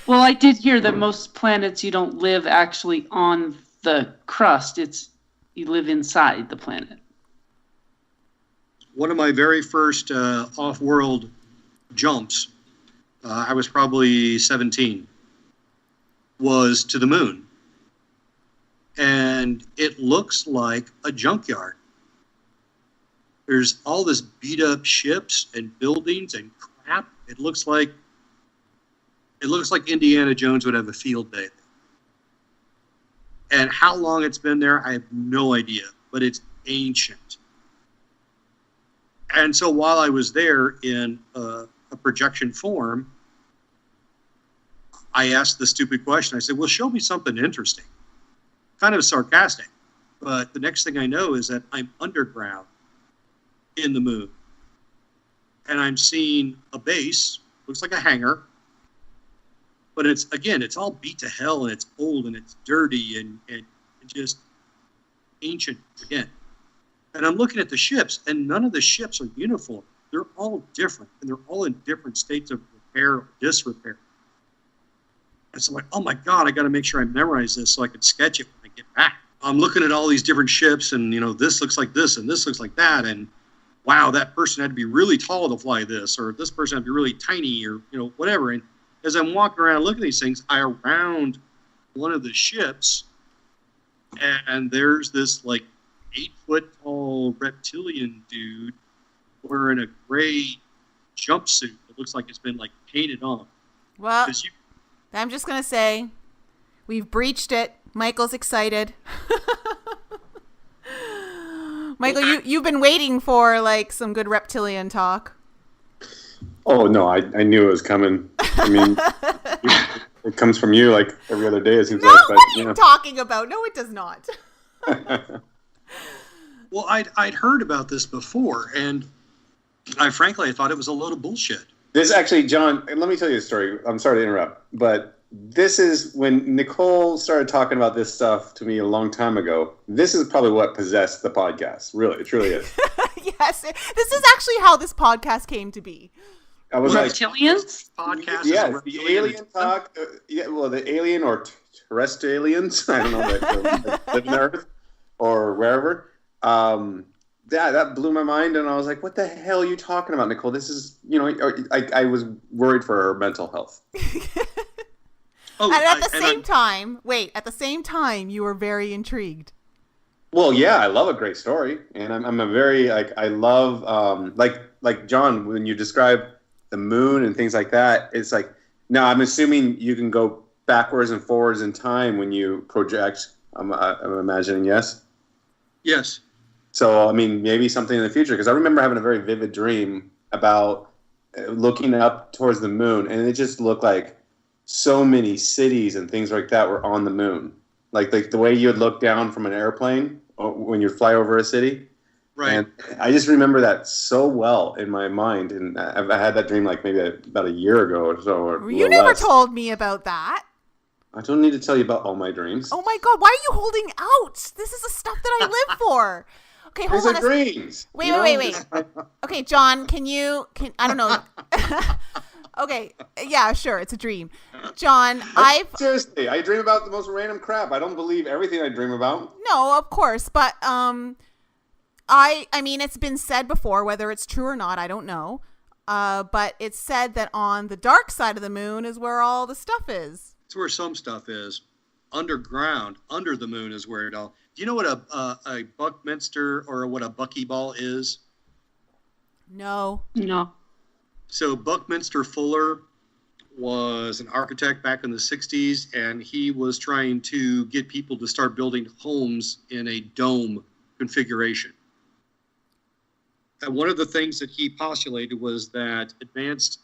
Well, I did hear that most planets you don't live actually on the crust. You live inside the planet. One of my very first off-world jumps, I was probably 17, was to the moon. And it looks like a junkyard. There's all this beat-up ships and buildings and crap. It looks like Indiana Jones would have a field day. And how long it's been there, I have no idea, but it's ancient. And so while I was there in a projection form, I asked the stupid question. I said, well, show me something interesting. Kind of sarcastic. But the next thing I know is that I'm underground in the moon. And I'm seeing a base, looks like a hangar. But it's all beat to hell, and it's old, and it's dirty, and just ancient again. And I'm looking at the ships, and none of the ships are uniform. They're all different, and they're all in different states of repair or disrepair. And so I'm like, oh my God, I got to make sure I memorize this so I can sketch it when I get back. I'm looking at all these different ships, and this looks like this, and this looks like that, and wow, that person had to be really tall to fly this, or this person had to be really tiny, or whatever. And as I'm walking around looking at these things, I round one of the ships, and there's this like 8-foot tall reptilian dude wearing a gray jumpsuit that looks like it's been like painted on. Well, I'm just going to say we've breached it. Michael's excited. Michael, you've been waiting for like some good reptilian talk. Oh no, I knew it was coming. I mean, it comes from you like every other day. It seems No, like. But, what are you talking about? No, it does not. Well, I'd heard about this before, and I thought it was a load of bullshit. This actually, John, let me tell you a story. I'm sorry to interrupt, but this is when Nicole started talking about this stuff to me a long time ago. This is probably what possessed the podcast. Really, it truly is. Yes, this is actually how this podcast came to be. I was like, Reptilians? Podcast. yeah, the alien talk. The alien or terrestrialians. I don't know, that live in the Earth or wherever. Yeah, that blew my mind, and I was like, "What the hell are you talking about, Nicole? This is, I was worried for her mental health." And at the same time, you were very intrigued. Well, yeah, I love a great story, and I'm a very I love like John when you describe the moon and things like that, it's like, now I'm assuming you can go backwards and forwards in time when you project. I'm imagining, yes? Yes. So, I mean, maybe something in the future, because I remember having a very vivid dream about looking up towards the moon, and it just looked like so many cities and things like that were on the moon. Like the way you would look down from an airplane when you fly over a city. Right. And I just remember that so well in my mind, and I had that dream like maybe about a year ago or so. Or You never told me about that. I don't need to tell you about all my dreams. Oh my God, why are you holding out? This is the stuff that I live for. Okay, hold These on. are dreams. Wait. Okay, John, I don't know. Okay, yeah, sure, it's a dream. John, Seriously, I dream about the most random crap. I don't believe everything I dream about. No, of course, but I mean, it's been said before, whether it's true or not, I don't know. But it's said that on the dark side of the moon is where all the stuff is. It's where some stuff is. Underground, under the moon is where it all. Do you know what a Buckminster or what a buckyball is? No. So Buckminster Fuller was an architect back in the 60s, and he was trying to get people to start building homes in a dome configuration. And one of the things that he postulated was that advanced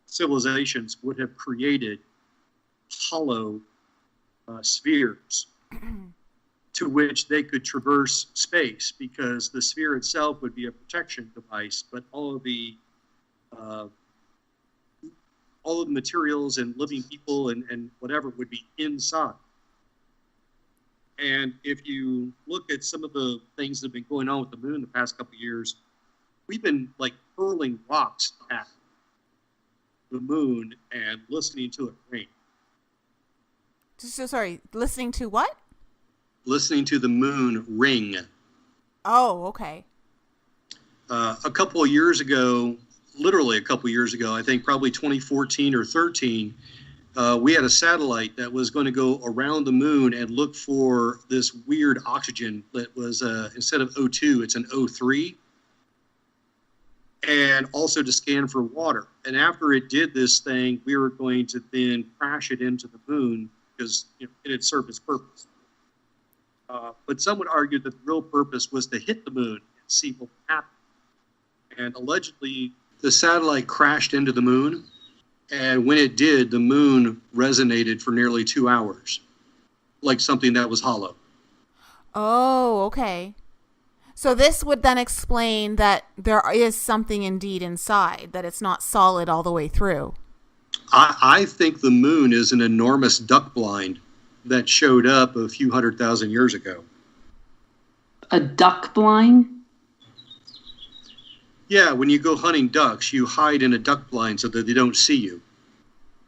civilizations would have created hollow spheres to which they could traverse space, because the sphere itself would be a protection device, but all of the materials and living people and whatever would be inside. And if you look at some of the things that have been going on with the moon the past couple of years, we've been like hurling rocks at the moon and listening to it rain. So sorry, listening to what? Listening to the moon ring. Oh, okay. A couple of years ago, literally a couple of years ago, I think probably 2014 or 13, we had a satellite that was going to go around the moon and look for this weird oxygen that was, instead of O2, it's an O3, and also to scan for water. And after it did this thing, we were going to then crash it into the moon because it had served its purpose. But some would argue that the real purpose was to hit the moon and see what would happen. And allegedly, the satellite crashed into the moon, and when it did, the moon resonated for nearly 2 hours, like something that was hollow. Oh, okay. So this would then explain that there is something indeed inside, that it's not solid all the way through. I think the moon is an enormous duck blind that showed up a few 100,000 years ago. A duck blind? Yeah, when you go hunting ducks, you hide in a duck blind so that they don't see you.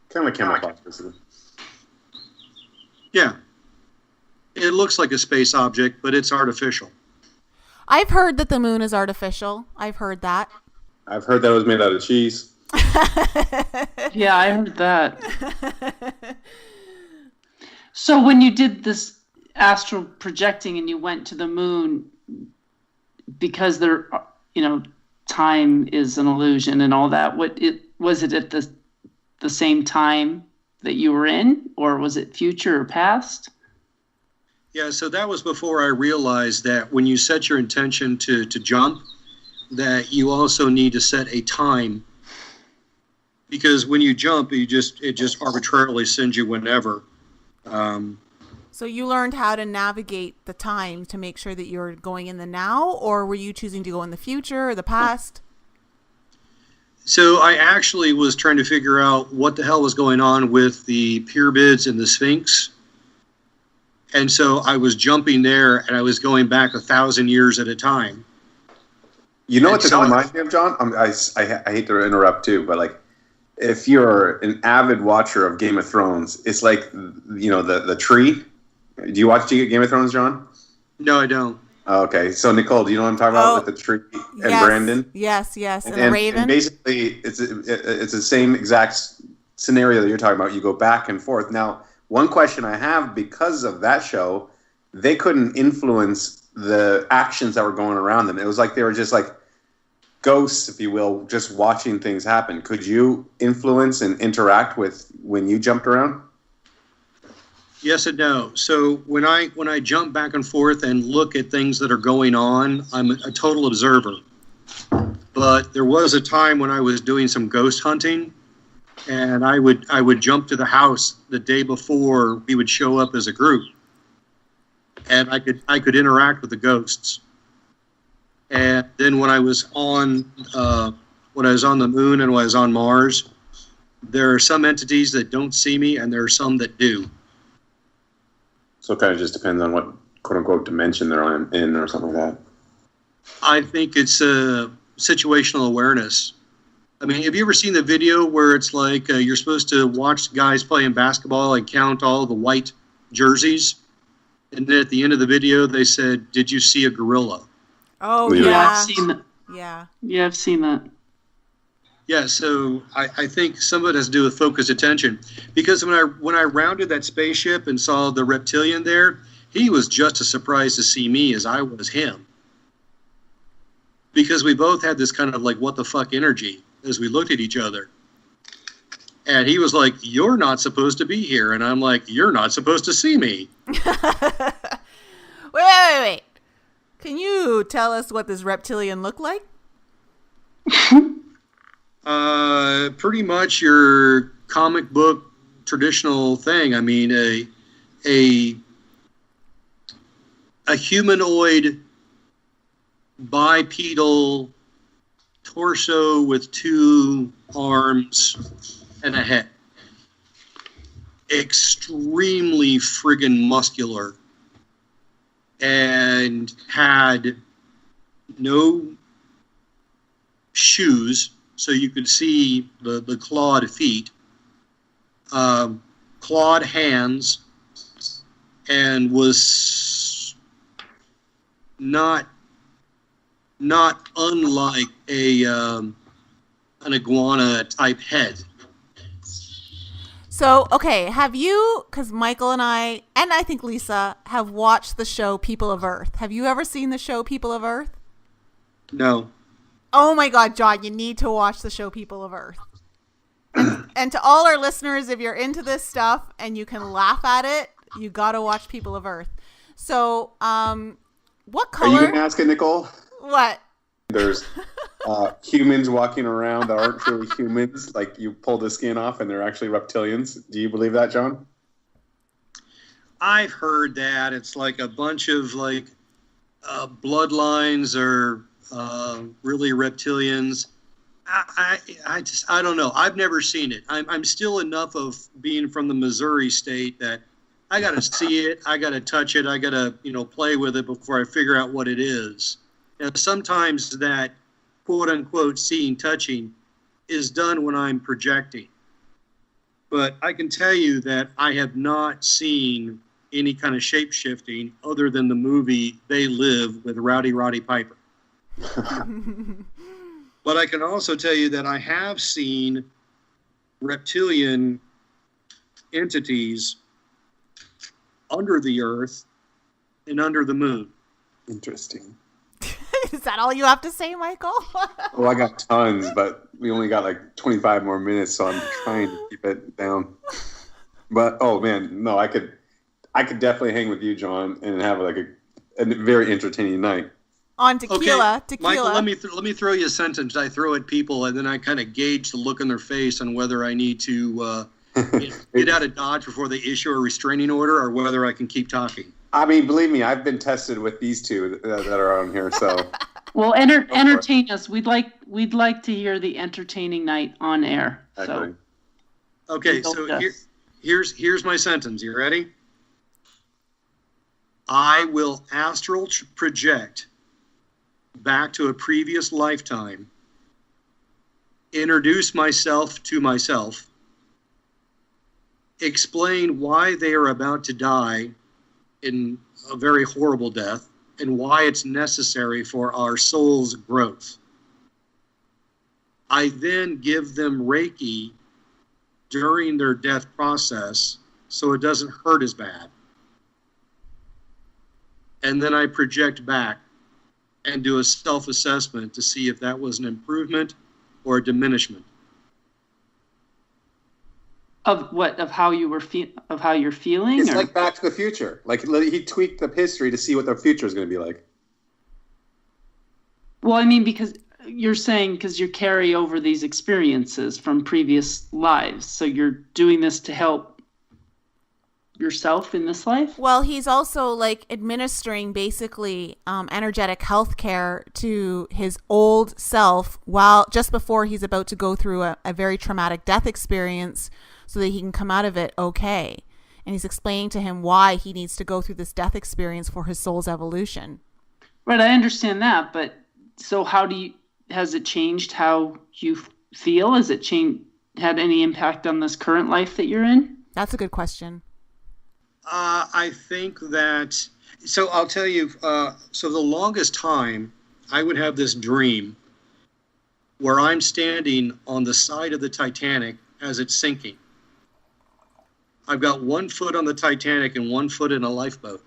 Kind of like camouflage. Yeah. It looks like a space object, but it's artificial. I've heard that the moon is artificial. I've heard that. I've heard that it was made out of cheese. Yeah, I heard that. So when you did this astral projecting and you went to the moon, because there, time is an illusion and all that, was it at the same time that you were in, or was it future or past? Yeah, so that was before I realized that when you set your intention to jump, that you also need to set a time, because when you jump, it just arbitrarily sends you whenever. So you learned how to navigate the time to make sure that you're going in the now, or were you choosing to go in the future or the past? So I actually was trying to figure out what the hell was going on with the pyramids and the Sphinx. And so I was jumping there, and I was going back 1,000 years at a time. You know what this reminds me of, John? I hate to interrupt too, but like, if you're an avid watcher of Game of Thrones, it's like, the tree. Do you watch Game of Thrones, John? No, I don't. Oh, okay, so Nicole, do you know what I'm talking about with the tree and Brandon? Yes, and the raven. And basically, it's the same exact scenario that you're talking about. You go back and forth. Now, one question I have, because of that show, they couldn't influence the actions that were going around them. It was like they were just like ghosts, if you will, just watching things happen. Could you influence and interact with when you jumped around? Yes and no. So when I jump back and forth and look at things that are going on, I'm a total observer. But there was a time when I was doing some ghost hunting, and I would jump to the house the day before we would show up as a group, and I could interact with the ghosts. And then when I was on the moon and when I was on Mars, there are some entities that don't see me, and there are some that do. So it kind of just depends on what quote unquote dimension they're in or something like that. I think it's situational awareness. I mean, have you ever seen the video where it's like you're supposed to watch guys playing basketball and count all the white jerseys? And then at the end of the video, they said, "Did you see a gorilla?" Oh, Yeah. yeah. I've seen that. Yeah. Yeah, I've seen that. Yeah, so I think some of it has to do with focused attention. Because when I rounded that spaceship and saw the reptilian there, he was just as surprised to see me as I was him. Because we both had this kind of like what the fuck energy as we looked at each other. And he was like, "You're not supposed to be here." And I'm like, "You're not supposed to see me." Wait. Can you tell us what this reptilian looked like? Pretty much your comic book traditional thing. I mean, a humanoid bipedal torso with 2 arms and a head. Extremely friggin' muscular. And had no shoes, so you could see the clawed feet, clawed hands, and was not unlike an iguana type head. So, okay, have you, because Michael and I think Lisa, have watched the show People of Earth. Have you ever seen the show People of Earth? No. Oh my God, John, you need to watch the show People of Earth. And to all our listeners, if you're into this stuff and you can laugh at it, you got to watch People of Earth. So, what color? Are you going to ask it, Nicole? What? There's humans walking around that aren't truly humans. Like you pull the skin off and they're actually reptilians. Do you believe that, John? I've heard that. It's like a bunch of like bloodlines or really reptilians. I don't know. I've never seen it. I'm still enough of being from the Missouri state that I got to see it. I got to touch it. I got to, play with it before I figure out what it is. And sometimes that quote unquote seeing, touching is done when I'm projecting. But I can tell you that I have not seen any kind of shape shifting other than the movie They Live with Rowdy Roddy Piper. But I can also tell you that I have seen reptilian entities under the earth and under the moon. Interesting. Is that all you have to say, Michael? Well, I got tons, but we only got like 25 more minutes, so I'm trying to keep it down. But oh man, no, I could definitely hang with you, John, and have like a very entertaining night. On tequila. Michael, let me throw you a sentence I throw at people, and then I kind of gauge the look on their face on whether I need to get out of Dodge before they issue a restraining order, or whether I can keep talking. I mean, believe me, I've been tested with these two that are on here. So, well, entertain us. We'd like to hear the entertaining night on air. Exactly. So, okay, so here's my sentence. You ready? I will astral project back to a previous lifetime, introduce myself to myself, explain why they are about to die in a very horrible death, and why it's necessary for our soul's growth. I then give them Reiki during their death process so it doesn't hurt as bad. And then I project back and do a self-assessment to see if that was an improvement or a diminishment. Of what? Of how you were of how you're feeling? It's or? like Back to the Future. Like he tweaked the history to see what the future is going to be like. Well, I mean, because you're saying because you carry over these experiences from previous lives, so you're doing this to help yourself in this life. Well, he's also like administering basically energetic health care to his old self just before he's about to go through a very traumatic death experience so that he can come out of it okay. And he's explaining to him why he needs to go through this death experience for his soul's evolution. Right, I understand that, but so has it changed how you feel? Has it had any impact on this current life that you're in? That's a good question. I think that, so I'll tell you, so the longest time I would have this dream where I'm standing on the side of the Titanic as it's sinking. I've got 1 foot on the Titanic and 1 foot in a lifeboat.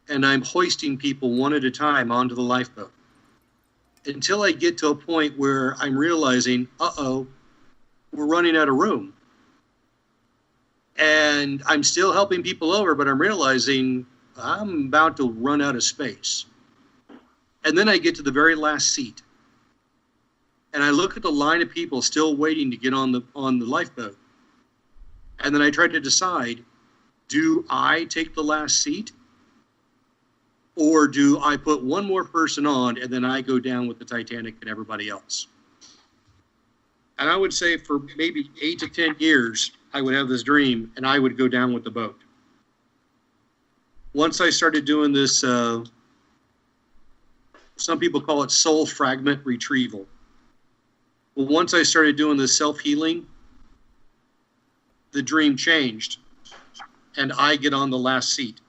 And I'm hoisting people one at a time onto the lifeboat until I get to a point where I'm realizing, we're running out of room. And I'm still helping people over, but I'm realizing I'm about to run out of space. And then I get to the very last seat. And I look at the line of people still waiting to get on the lifeboat. And then I try to decide, do I take the last seat? Or do I put one more person on and then I go down with the Titanic and everybody else? And I would say for maybe 8 to 10 years, I would have this dream and I would go down with the boat. Once I started doing this, some people call it soul fragment retrieval. Well, once I started doing this self-healing, the dream changed and I get on the last seat.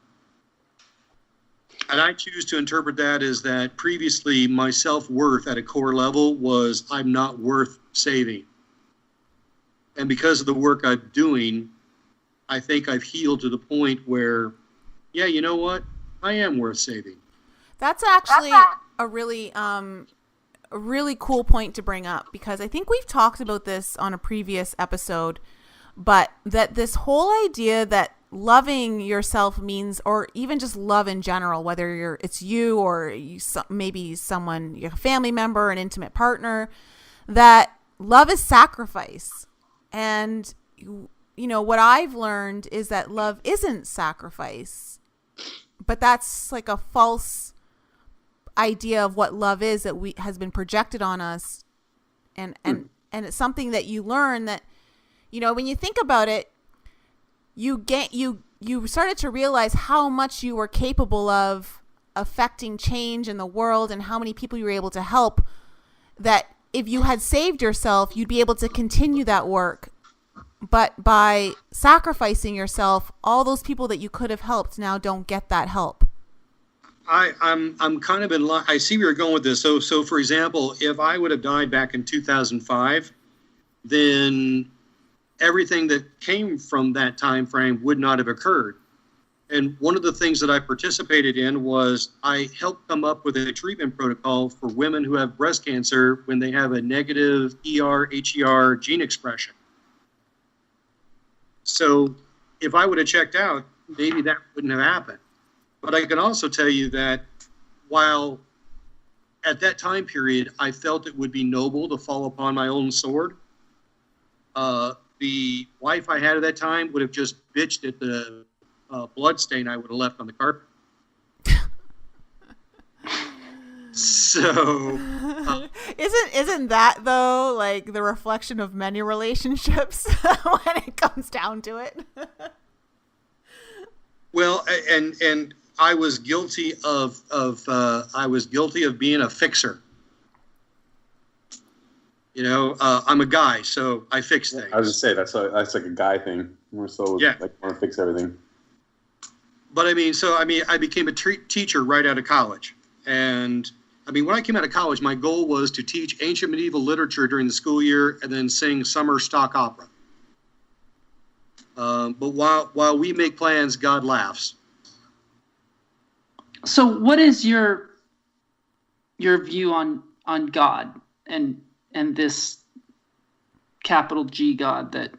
And I choose to interpret that as that previously my self-worth at a core level was I'm not worth saving. And because of the work I'm doing, I think I've healed to the point where, yeah, you know what? I am worth saving. That's actually a really cool point to bring up, because I think we've talked about this on a previous episode, but that this whole idea that loving yourself means, or even just love in general, whether it's you or maybe someone, your family member, an intimate partner, that love is sacrifice. And, you know, what I've learned is that love isn't sacrifice, but that's like a false idea of what love is that has been projected on us. And it's something that you learn that, you know, when you think about it, you started to realize how much you were capable of affecting change in the world and how many people you were able to help, that if you had saved yourself, you'd be able to continue that work. But by sacrificing yourself, all those people that you could have helped now don't get that help. I'm kind of in line. I see where you're going with this. So for example, if I would have died back in 2005, then everything that came from that time frame would not have occurred. And one of the things that I participated in was I helped come up with a treatment protocol for women who have breast cancer when they have a negative HER gene expression. So if I would have checked out, maybe that wouldn't have happened. But I can also tell you that while at that time period, I felt it would be noble to fall upon my own sword, the wife I had at that time would have just bitched at the blood stain I would have left on the carpet. So isn't that though like the reflection of many relationships when it comes down to it? Well, and I was guilty of being a fixer. You know, I'm a guy, so I fix things. I was just say that's like a guy thing. More so, yeah. Like want to fix everything. But I became a teacher right out of college, and when I came out of college, my goal was to teach ancient medieval literature during the school year, and then sing summer stock opera. But while we make plans, God laughs. So, what is your your view on God and this capital G God that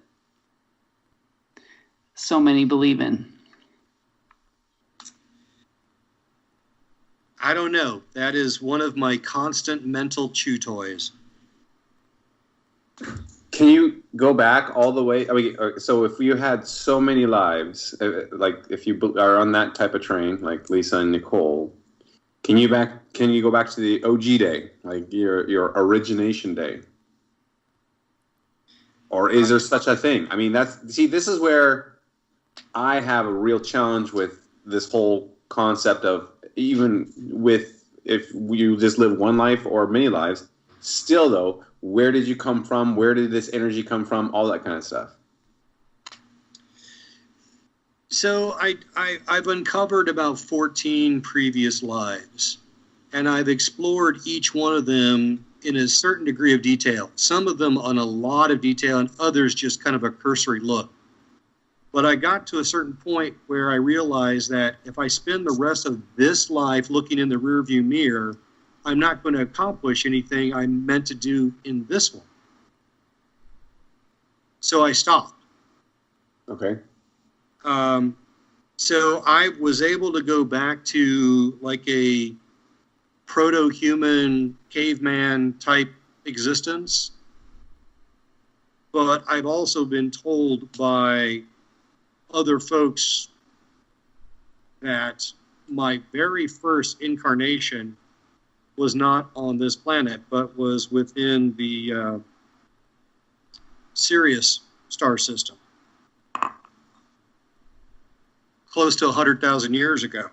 so many believe in? I don't know. That is one of my constant mental chew toys. Can you go back all the way? I mean, so if you had so many lives, like if you are on that type of train, like Lisa and Nicole, can you go back to the OG day, like your origination day? Or is there such a thing? I mean, this is where I have a real challenge with this whole concept of, even with, if you just live one life or many lives, still though, where did you come from? Where did this energy come from? All that kind of stuff. So I've uncovered about 14 previous lives, and I've explored each one of them in a certain degree of detail. Some of them on a lot of detail, and others just kind of a cursory look. But I got to a certain point where I realized that if I spend the rest of this life looking in the rearview mirror, I'm not going to accomplish anything I'm meant to do in this one. So I stopped. Okay. So I was able to go back to like a proto-human caveman type existence. But I've also been told by other folks that my very first incarnation was not on this planet, but was within the Sirius star system, close to 100,000 years ago.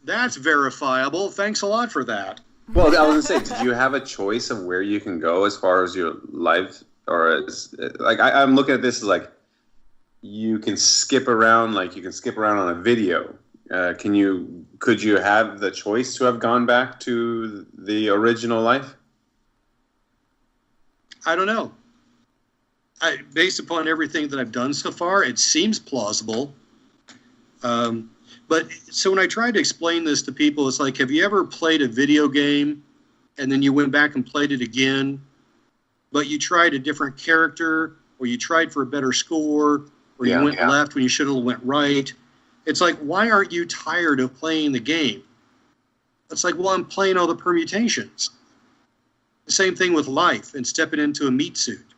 That's verifiable. Thanks a lot for that. Well, I was gonna say, did you have a choice of where you can go as far as your life, or I'm looking at this as like you can skip around, like you can skip around on a video. Could you have the choice to have gone back to the original life? I don't know. Based upon everything that I've done so far, it seems plausible. But so when I try to explain this to people, it's like, have you ever played a video game and then you went back and played it again, but you tried a different character, or you tried for a better score, or you went left when you should have went right? It's like, why aren't you tired of playing the game? It's like, well, I'm playing all the permutations. The same thing with life and stepping into a meat suit.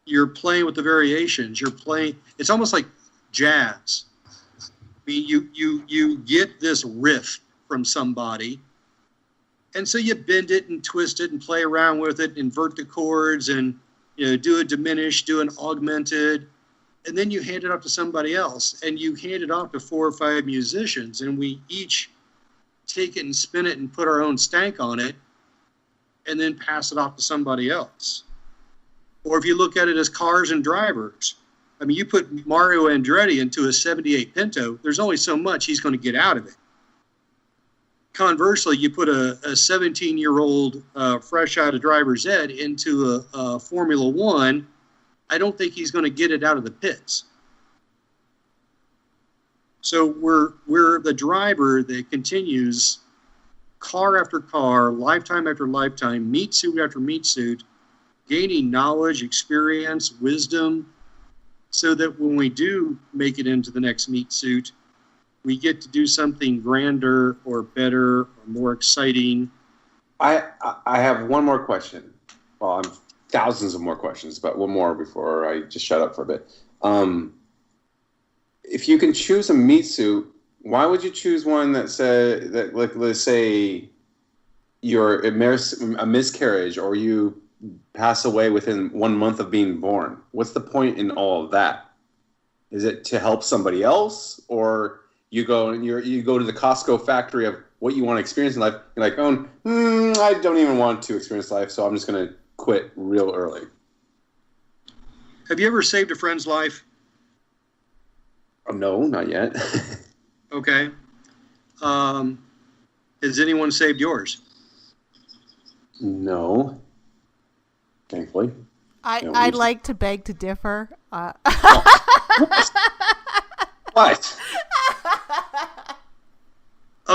You're playing with the variations. You're playing. It's almost like jazz. I mean, you get this riff from somebody, and so you bend it and twist it and play around with it, invert the chords, and do a diminished, do an augmented, and then you hand it off to somebody else, and you hand it off to 4 or 5 musicians, and we each take it and spin it and put our own stank on it, and then pass it off to somebody else. Or if you look at it as cars and drivers, I mean, you put Mario Andretti into a 78 Pinto, there's only so much he's going to get out of it. Conversely, you put a 17-year-old fresh out of driver's ed into a Formula One, I don't think he's going to get it out of the pits. So we're the driver that continues car after car, lifetime after lifetime, meat suit after meat suit, gaining knowledge, experience, wisdom, so that when we do make it into the next meat suit, we get to do something grander or better or more exciting. I have one more question. Well, I'm thousands of more questions, but one more before I just shut up for a bit. If you can choose a meat suit, why would you choose one that said that, like, let's say you're a miscarriage, or you pass away within 1 month of being born? What's the point in all of that? Is it to help somebody else, or you go to the Costco factory of what you want to experience in life? You're like, I don't even want to experience life, so I'm just going to quit real early. Have you ever saved a friend's life? Oh, no, not yet. Okay. Has anyone saved yours? No. Thankfully. I'd like to beg to differ. What?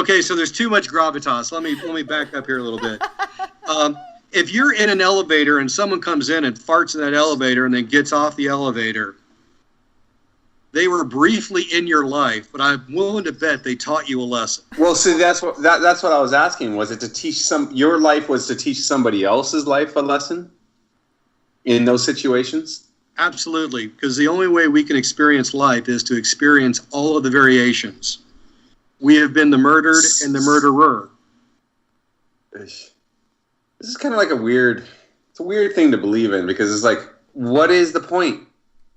Okay, so there's too much gravitas. Let me back up here a little bit. If you're in an elevator and someone comes in and farts in that elevator and then gets off the elevator, they were briefly in your life, but I'm willing to bet they taught you a lesson. Well, see, that's what I was asking. Was it to teach your life was to teach somebody else's life a lesson in those situations? Absolutely, because the only way we can experience life is to experience all of the variations. We have been the murdered and the murderer. This is kind of like it's a weird thing to believe in, because it's like, what is the point?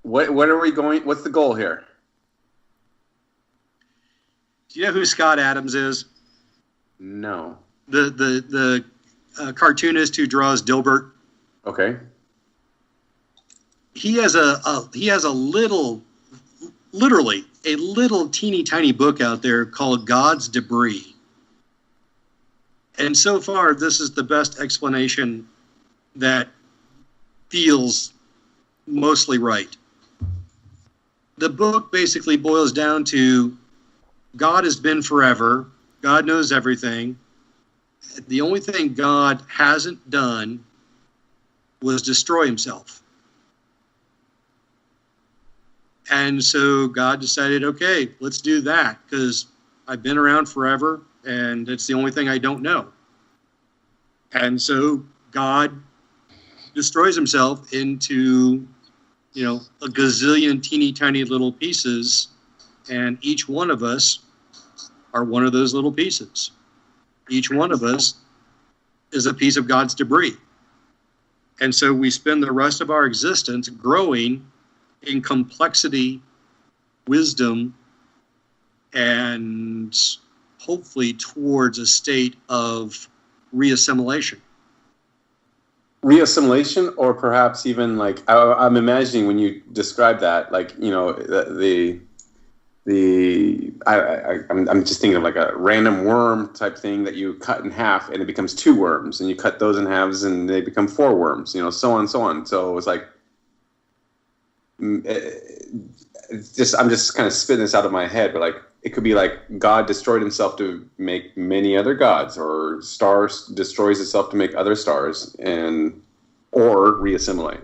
What are we going? What's the goal here? Do you know who Scott Adams is? No. The cartoonist who draws Dilbert. Okay. He has literally a little teeny tiny book out there called God's Debris. And so far, this is the best explanation that feels mostly right. The book basically boils down to God has been forever. God knows everything. The only thing God hasn't done was destroy himself. And so God decided, okay, let's do that, because I've been around forever and it's the only thing I don't know. And so God destroys himself into, a gazillion teeny tiny little pieces, and each one of us are one of those little pieces. Each one of us is a piece of God's debris. And so we spend the rest of our existence growing in complexity, wisdom, and hopefully towards a state of reassimilation. Reassimilation, or perhaps even like I'm imagining when you describe that, like, I'm just thinking of like a random worm type thing that you cut in half and it becomes 2 worms, and you cut those in halves and they become 4 worms, so on and so on. So it's like, I'm just kind of spitting this out of my head, but like, it could be like God destroyed himself to make many other gods, or stars destroys itself to make other stars, or reassimilate.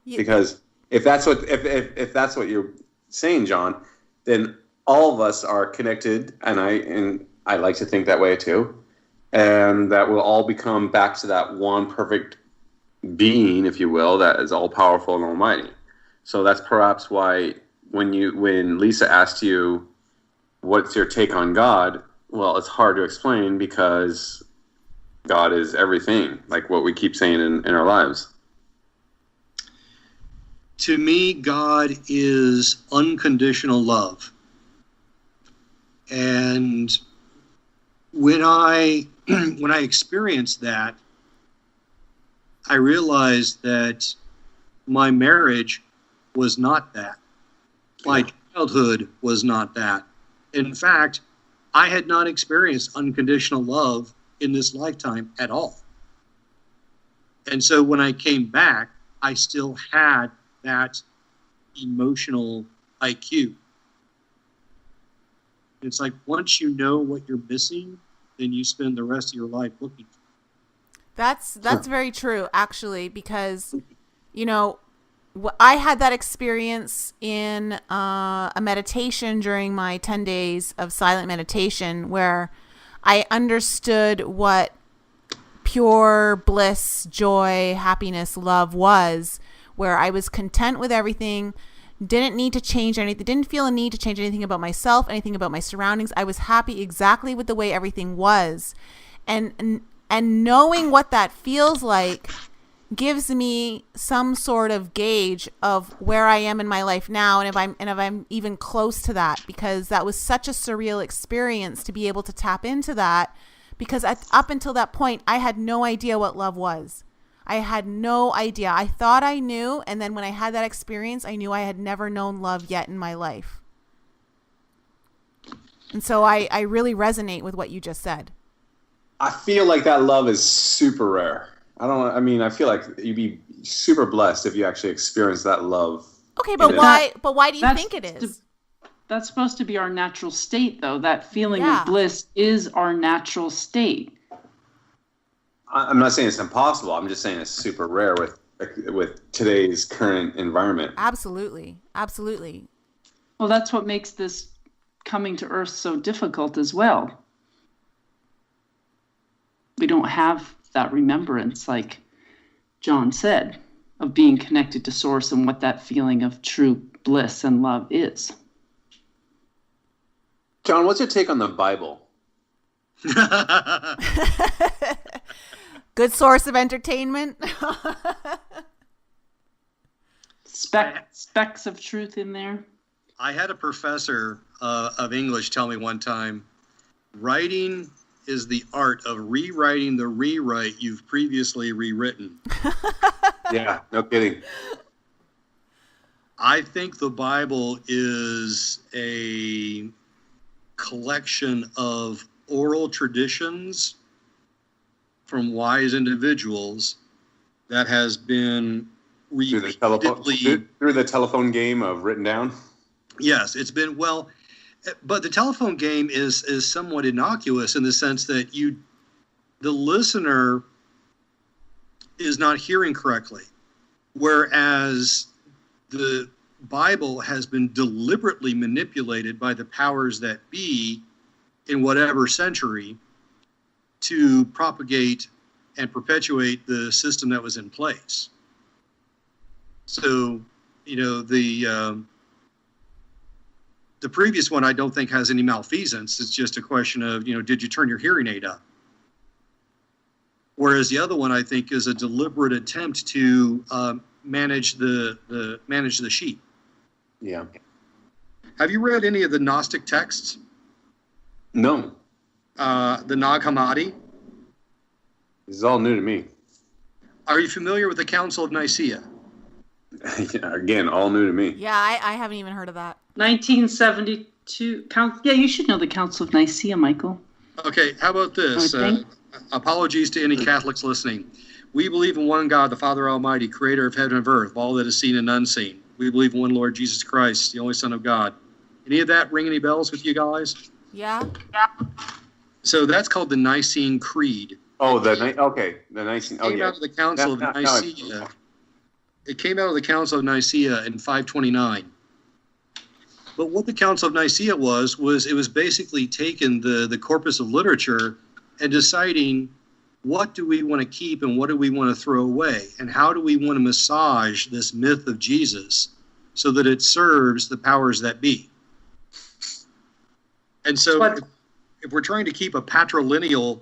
Yeah. Because if that's what you're saying, John, then all of us are connected, and I like to think that way too, and that we'll all become back to that one perfect being, if you will, that is all powerful and almighty. So that's perhaps why when Lisa asked you, what's your take on God? Well, it's hard to explain, because God is everything, like what we keep saying in our lives. To me, God is unconditional love. And when I experienced that, I realized that my marriage was not that. My childhood was not that. In fact, I had not experienced unconditional love in this lifetime at all. And so when I came back, I still had that emotional IQ. It's like, once you know what you're missing, then you spend the rest of your life looking for it. That's very true, actually, because, I had that experience in a meditation during my 10 days of silent meditation, where I understood what pure bliss, joy, happiness, love was, where I was content with everything, didn't need to change anything, didn't feel a need to change anything about myself, anything about my surroundings. I was happy exactly with the way everything was. And knowing what that feels like gives me some sort of gauge of where I am in my life now, and if I'm even close to that, because that was such a surreal experience to be able to tap into that, because up until that point I had no idea what love was. I had no idea. I thought I knew, and then when I had that experience, I knew I had never known love yet in my life. And so I really resonate with what you just said. I feel like that love is super rare. I feel like you'd be super blessed if you actually experience that love. Okay, but why do you think it is? That's supposed to be our natural state, though. That feeling Yeah. of bliss is our natural state. I'm not saying it's impossible. I'm just saying it's super rare with today's current environment. Absolutely. Absolutely. Well, that's what makes this coming to Earth so difficult as well. We don't have that remembrance, like John said, of being connected to Source and what that feeling of true bliss and love is. John, what's your take on the Bible? Good source of entertainment. Specks of truth in there. I had a professor of English tell me one time, writing is the art of rewriting the rewrite you've previously rewritten. Yeah, no kidding. I think the Bible is a collection of oral traditions from wise individuals that has been Through repeatedly... through the telephone game of written down? Yes, it's been, well, but the telephone game is somewhat innocuous in the sense that the listener is not hearing correctly, whereas the Bible has been deliberately manipulated by the powers that be in whatever century to propagate and perpetuate the system that was in place. So, the previous one I don't think has any malfeasance. It's just a question of, did you turn your hearing aid up? Whereas the other one I think is a deliberate attempt to manage the sheep. Yeah. Have you read any of the Gnostic texts? No. The Nag Hammadi? This is all new to me. Are you familiar with the Council of Nicaea? Yeah, again, all new to me. Yeah, I haven't even heard of that. 1972. Yeah, you should know the Council of Nicaea, Michael. Okay, how about this? Apologies to any Catholics listening. We believe in one God, the Father Almighty, creator of heaven and earth, all that is seen and unseen. We believe in one Lord Jesus Christ, the only Son of God. Any of that ring any bells with you guys? Yeah. So that's called the Nicene Creed. Oh, the Nicene. Oh, It came out of the Council of Nicaea. It came out of the Council of Nicaea in 529. But what the Council of Nicaea was it was basically taking the corpus of literature and deciding what do we want to keep and what do we want to throw away, and how do we want to massage this myth of Jesus so that it serves the powers that be. And so if we're trying to keep a patrilineal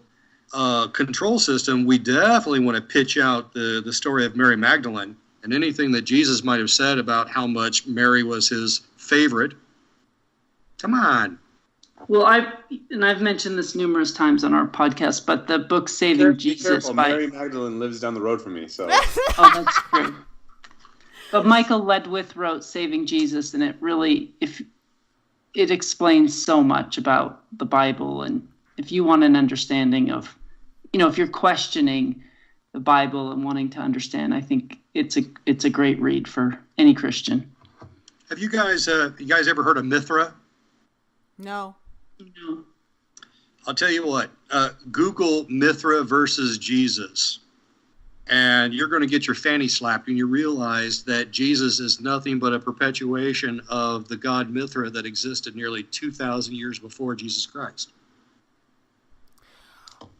control system, we definitely want to pitch out the story of Mary Magdalene and anything that Jesus might have said about how much Mary was his favorite. Come on. Well, I've mentioned this numerous times on our podcast, but the book Saving Jesus by Mary Magdalene lives down the road from me, so. Oh, that's true. But Michael Ledwith wrote Saving Jesus, and it explains so much about the Bible. And if you want an understanding of, if you're questioning the Bible and wanting to understand, I think it's a great read for any Christian. Have you guys ever heard of Mithra? No. No. I'll tell you what, Google Mithra versus Jesus, and you're going to get your fanny slapped and you realize that Jesus is nothing but a perpetuation of the god Mithra that existed nearly 2,000 years before Jesus Christ.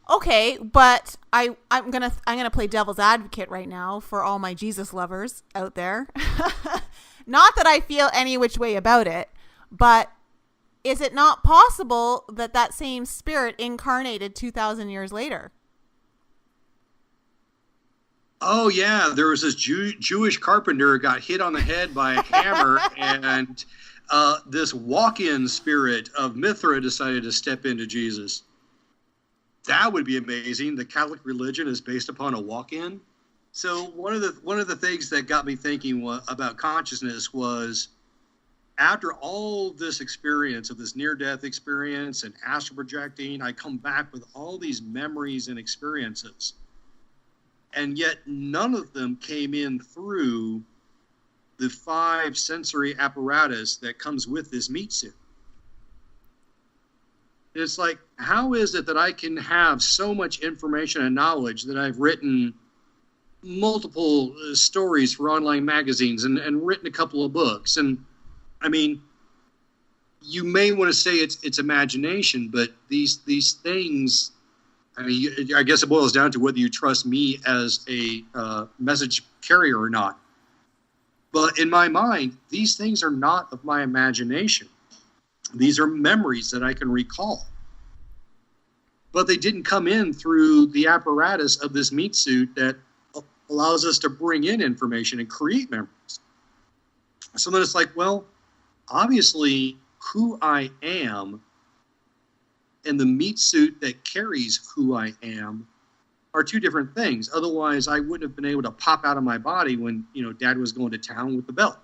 Okay, but I'm gonna play devil's advocate right now for all my Jesus lovers out there. Not that I feel any which way about it, but is it not possible that same spirit incarnated 2,000 years later? Oh yeah, there was this Jewish carpenter got hit on the head by a hammer, and this walk-in spirit of Mithra decided to step into Jesus. That would be amazing. The Catholic religion is based upon a walk-in. So one of the things that got me thinking about consciousness was, after all this experience of this near-death experience and astral projecting, I come back with all these memories and experiences. And yet none of them came in through the 5 sensory apparatus that comes with this meat suit. It's like, how is it that I can have so much information and knowledge that I've written multiple stories for online magazines and written a couple of books? And I mean, you may want to say it's imagination, but these things, I mean, I guess it boils down to whether you trust me as a message carrier or not. But in my mind, these things are not of my imagination. These are memories that I can recall. But they didn't come in through the apparatus of this meat suit that allows us to bring in information and create memories. So then it's like, well, obviously who I am and the meat suit that carries who I am are 2 different things. Otherwise, I wouldn't have been able to pop out of my body when, Dad was going to town with the belt.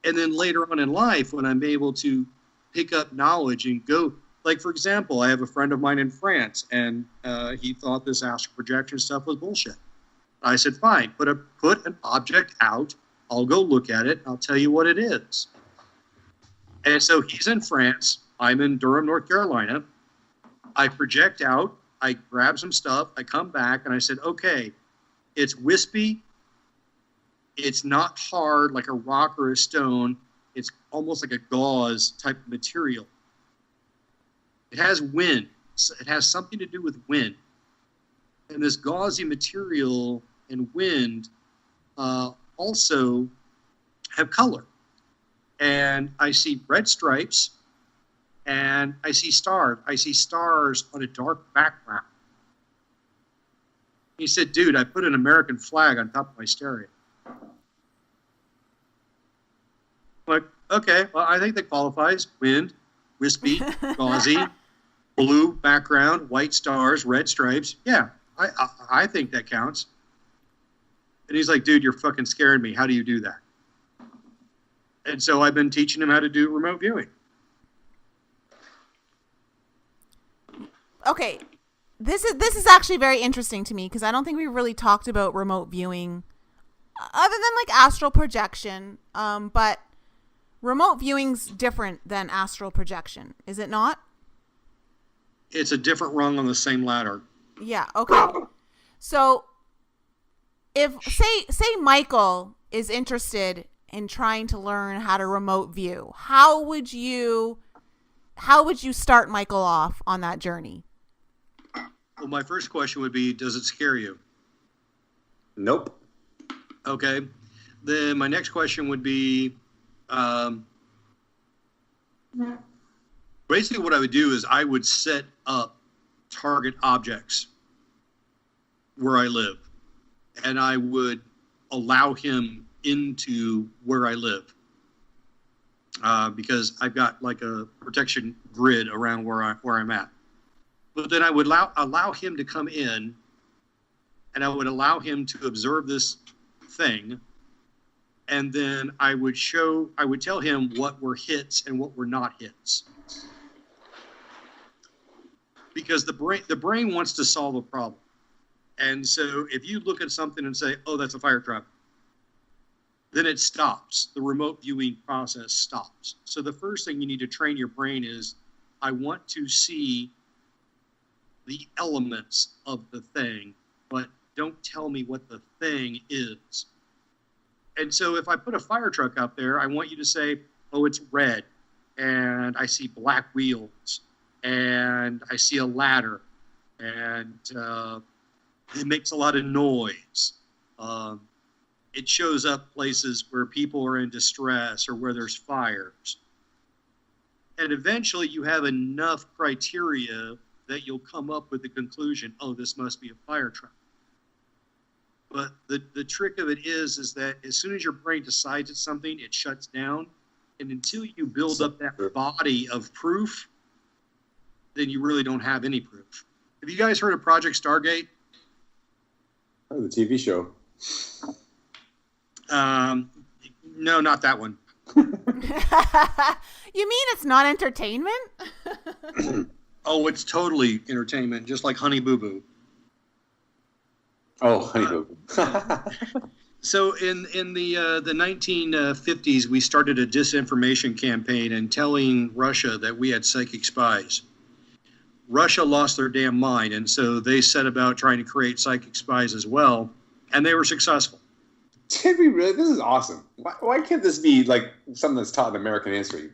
And then later on in life, when I'm able to pick up knowledge and go, like, for example, I have a friend of mine in France, and he thought this astral projection stuff was bullshit. I said, fine, put an object out. I'll go look at it. I'll tell you what it is. And so he's in France. I'm in Durham, North Carolina. I project out. I grab some stuff. I come back, and I said, okay, it's wispy. It's not hard like a rock or a stone. It's almost like a gauze type of material. It has wind. It has something to do with wind. And this gauzy material and wind also have color. And I see red stripes, and I see stars. I see stars on a dark background. He said, dude, I put an American flag on top of my stereo. I'm like, okay, well, I think that qualifies. Wind, wispy, gauzy, blue background, white stars, red stripes. Yeah, I think that counts. And he's like, dude, you're fucking scaring me. How do you do that? And so I've been teaching him how to do remote viewing. Okay, this is actually very interesting to me because I don't think we really talked about remote viewing other than like astral projection. But remote viewing's different than astral projection, is it not? It's a different rung on the same ladder. Yeah, okay. So if say Michael is interested in trying to learn how to remote view, how would you start Michael off on that journey? Well, my first question would be, does it scare you? Nope. Okay. Then my next question would be, basically what I would do is I would set up target objects where I live, and I would allow him into where I live, because I've got like a protection grid around where I'm at. But then I would allow him to come in, and I would allow him to observe this thing, and then I would tell him what were hits and what were not hits. Because the brain wants to solve a problem. And so if you look at something and say, oh, that's a fire truck, then it stops. The remote viewing process stops. So the first thing you need to train your brain is, I want to see the elements of the thing, but don't tell me what the thing is. And so if I put a fire truck out there, I want you to say, oh, it's red, and I see black wheels, and I see a ladder, and it makes a lot of noise. It shows up places where people are in distress or where there's fires. And eventually you have enough criteria that you'll come up with the conclusion, oh, this must be a fire truck. But the trick of it is that as soon as your brain decides it's something, it shuts down. And until you build up that body of proof, then you really don't have any proof. Have you guys heard of Project Stargate? Oh, the TV show. No, not that one. You mean it's not entertainment? Oh, it's totally entertainment, just like Honey Boo Boo. Oh, Honey Boo Boo. So in the 1950s, we started a disinformation campaign and telling Russia that we had psychic spies. Russia lost their damn mind, and so they set about trying to create psychic spies as well, and they were successful. Did we really? This is awesome. Why can't this be like something that's taught in American history?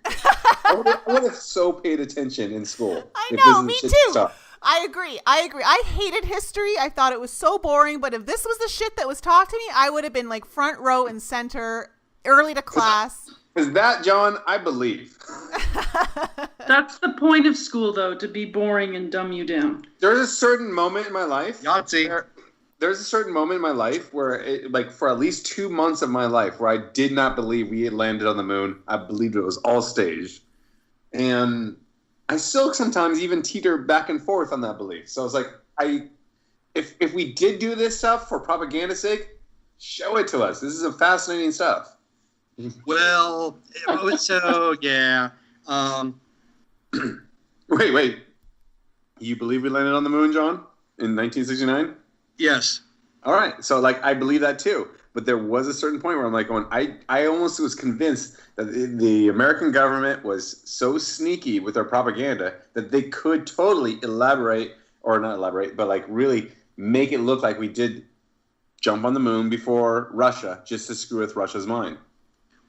I would have so paid attention in school. I if know, this is me shit too. stuff. I agree. I hated history. I thought it was so boring. But if this was the shit that was taught to me, I would have been like front row and center, early to class. Is that, John? I believe. That's the point of school, though, to be boring and dumb you down. There's a certain moment in my life. Yahtzee. There's a certain moment in my life where, like, for at least 2 months of my life, where I did not believe we had landed on the moon. I believed it was all staged, and I still sometimes even teeter back and forth on that belief. So it's like, if we did do this stuff for propaganda's sake, show it to us. This is a fascinating stuff. Well, so yeah. Wait. You believe we landed on the moon, John, in 1969? Yes. All right. So, like, I believe that too. But there was a certain point where I'm like going, I almost was convinced that the American government was so sneaky with their propaganda that they could totally elaborate, or not elaborate, but like really make it look like we did jump on the moon before Russia, just to screw with Russia's mind.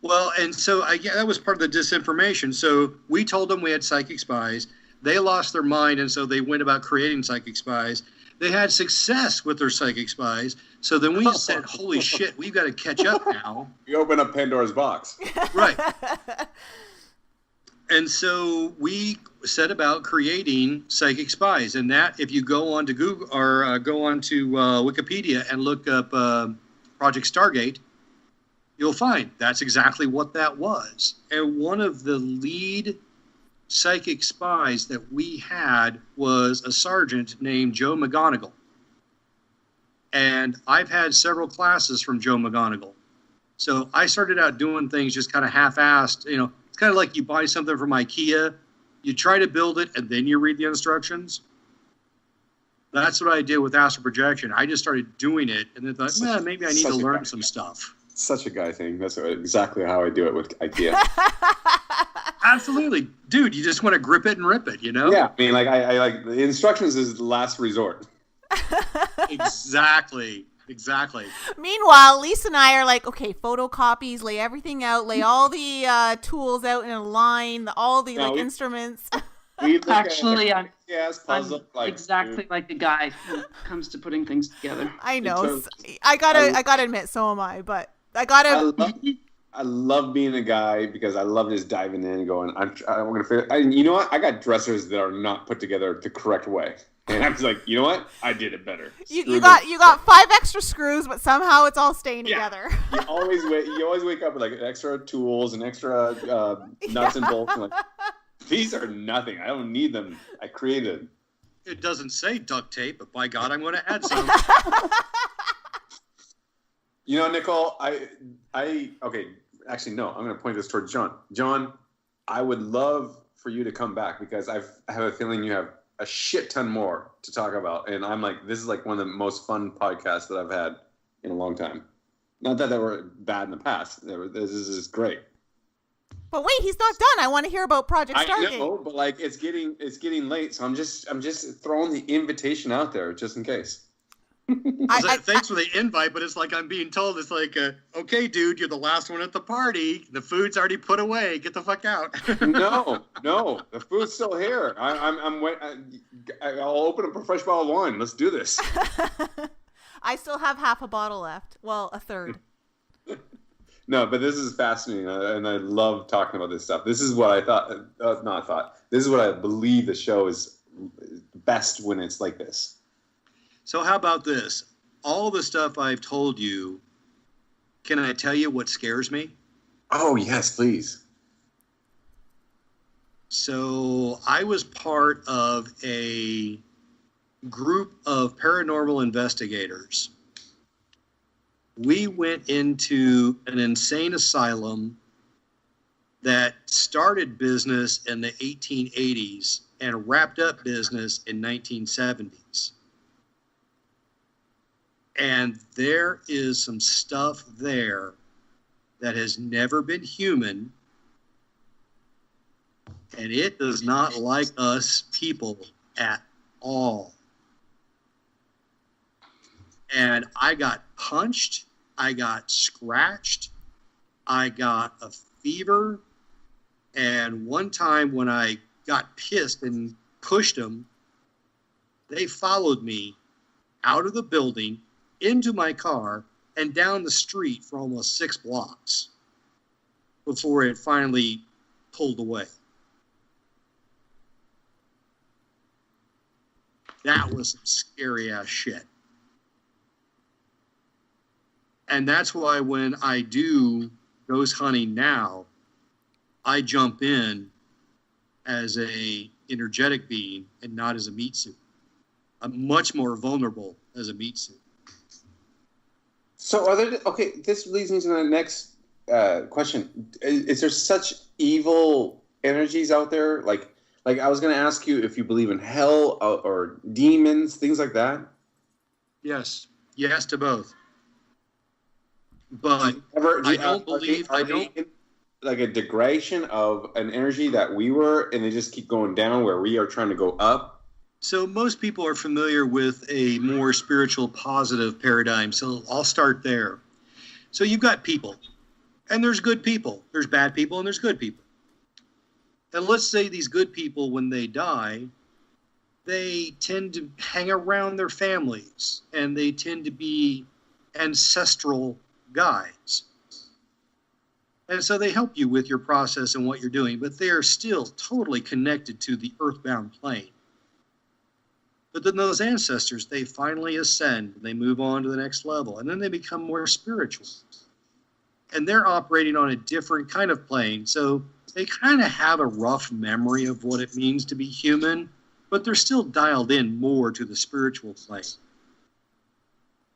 Well, and so that was part of the disinformation. So we told them we had psychic spies. They lost their mind, and so they went about creating psychic spies. They had success with their psychic spies. So then we said, holy shit, we've got to catch up now. You open up Pandora's box. Right. And so we set about creating psychic spies. And that, if you go on to Google or go on to Wikipedia and look up Project Stargate, you'll find that's exactly what that was. And one of the lead psychic spies that we had was a sergeant named Joe McGonigal. And I've had several classes from Joe McGonigal. So I started out doing things just kind of half-assed. You know, it's kind of like you buy something from IKEA, you try to build it, and then you read the instructions. That's what I did with astral projection. I just started doing it, and then thought, maybe I need to learn some stuff. Such a guy thing. That's exactly how I do it with IKEA. Absolutely. Dude, you just want to grip it and rip it, you know? Yeah, I mean, like, I like, the instructions is the last resort. Exactly. Meanwhile, Lisa and I are like, okay, photocopies, lay everything out, lay all the tools out in a line, all the instruments. Actually, I'm puzzle, exactly like the guy who comes to putting things together. I know. I gotta admit, so am I. But I love being a guy because I love just diving in and going, I'm going to figure. You know what? I got dressers that are not put together the correct way, and I'm just like, you know what? I did it better. You got 5 extra screws, but somehow it's all staying together. You always wake up with like extra tools and extra nuts and bolts. And like, these are nothing. I don't need them. I created them. It doesn't say duct tape, but by God, I'm going to add some. You know, Nicole, okay. Actually, no, I'm going to point this towards John. John, I would love for you to come back because I have a feeling you have a shit ton more to talk about. And I'm like, this is like one of the most fun podcasts that I've had in a long time. Not that they were bad in the past. This is great. But wait, he's not done. I want to hear about Project Stargate. I know, but like it's getting late, so I'm just throwing the invitation out there just in case. Thanks for the invite, but it's like I'm being told, it's like, okay, dude, you're the last one at the party. The food's already put away. Get the fuck out. No, the food's still here. I'll open up a fresh bottle of wine. Let's do this. I still have half a bottle left. Well, a third. No, but this is fascinating, and I love talking about this stuff. This is what I thought. This is what I believe the show is best when it's like this. So how about this? All the stuff I've told you, can I tell you what scares me? Oh, yes, please. So I was part of a group of paranormal investigators. We went into an insane asylum that started business in the 1880s and wrapped up business in 1970s. And there is some stuff there that has never been human, and it does not like us people at all. And I got punched, I got scratched, I got a fever, and one time when I got pissed and pushed them, they followed me out of the building, into my car, and down the street for almost 6 blocks before it finally pulled away. That was some scary ass shit. And that's why when I do ghost hunting now, I jump in as a energetic being and not as a meat suit. I'm much more vulnerable as a meat suit. So this leads me to the next question. Is there such evil energies out there? Like I was going to ask you if you believe in hell or demons, things like that. Yes. Yes to both. But I don't believe like a degradation of an energy that we were, and they just keep going down where we are trying to go up. So most people are familiar with a more spiritual, positive paradigm. So I'll start there. So you've got people, and there's good people. There's bad people, and there's good people. And let's say these good people, when they die, they tend to hang around their families, and they tend to be ancestral guides. And so they help you with your process and what you're doing, but they are still totally connected to the earthbound plane. But then those ancestors, they finally ascend, they move on to the next level, and then they become more spiritual. And they're operating on a different kind of plane, so they kind of have a rough memory of what it means to be human, but they're still dialed in more to the spiritual plane.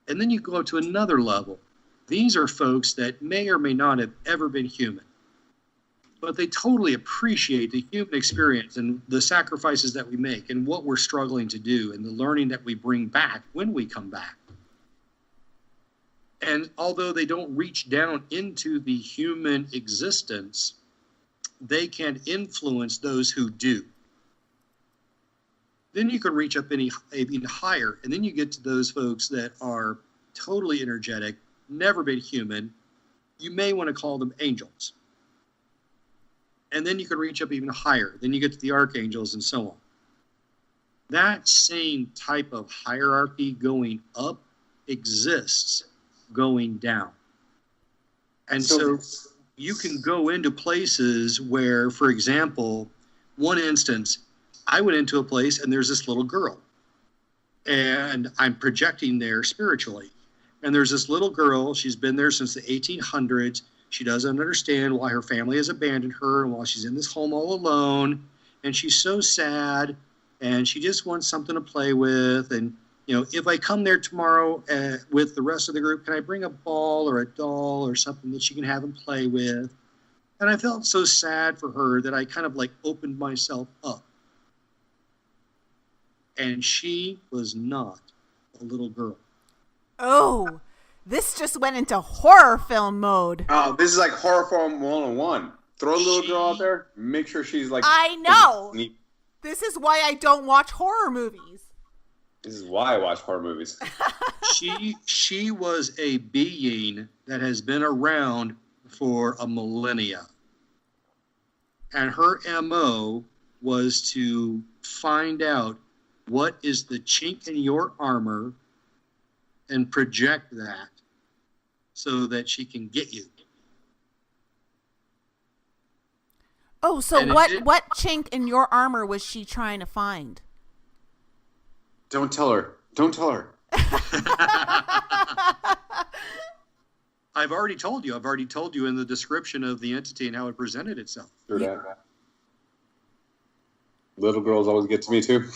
And then you go to another level. These are folks that may or may not have ever been human, but they totally appreciate the human experience and the sacrifices that we make and what we're struggling to do and the learning that we bring back when we come back. And although they don't reach down into the human existence, they can influence those who do. Then you can reach up even higher, and then you get to those folks that are totally energetic, never been human. You may want to call them angels. And then you can reach up even higher. Then you get to the archangels and so on. That same type of hierarchy going up exists going down. And so you can go into places where, for example, one instance, I went into a place and there's this little girl. And I'm projecting there spiritually. And there's this little girl, she's been there since the 1800s. She doesn't understand why her family has abandoned her and why she's in this home all alone. And she's so sad, and she just wants something to play with. And, you know, if I come there tomorrow with the rest of the group, can I bring a ball or a doll or something that she can have and play with? And I felt so sad for her that I kind of like opened myself up. And she was not a little girl. Oh, this just went into horror film mode. Oh, this is like horror film 101. Throw a little girl out there, make sure she's like... I know. This is why I don't watch horror movies. This is why I watch horror movies. She was a being that has been around for a millennia. And her MO was to find out what is the chink in your armor and project that so that she can get you. Oh, so what chink in your armor was she trying to find? Don't tell her. Don't tell her. I've already told you. I've already told you in the description of the entity and how it presented itself. Sure that. Little girls always get to me too.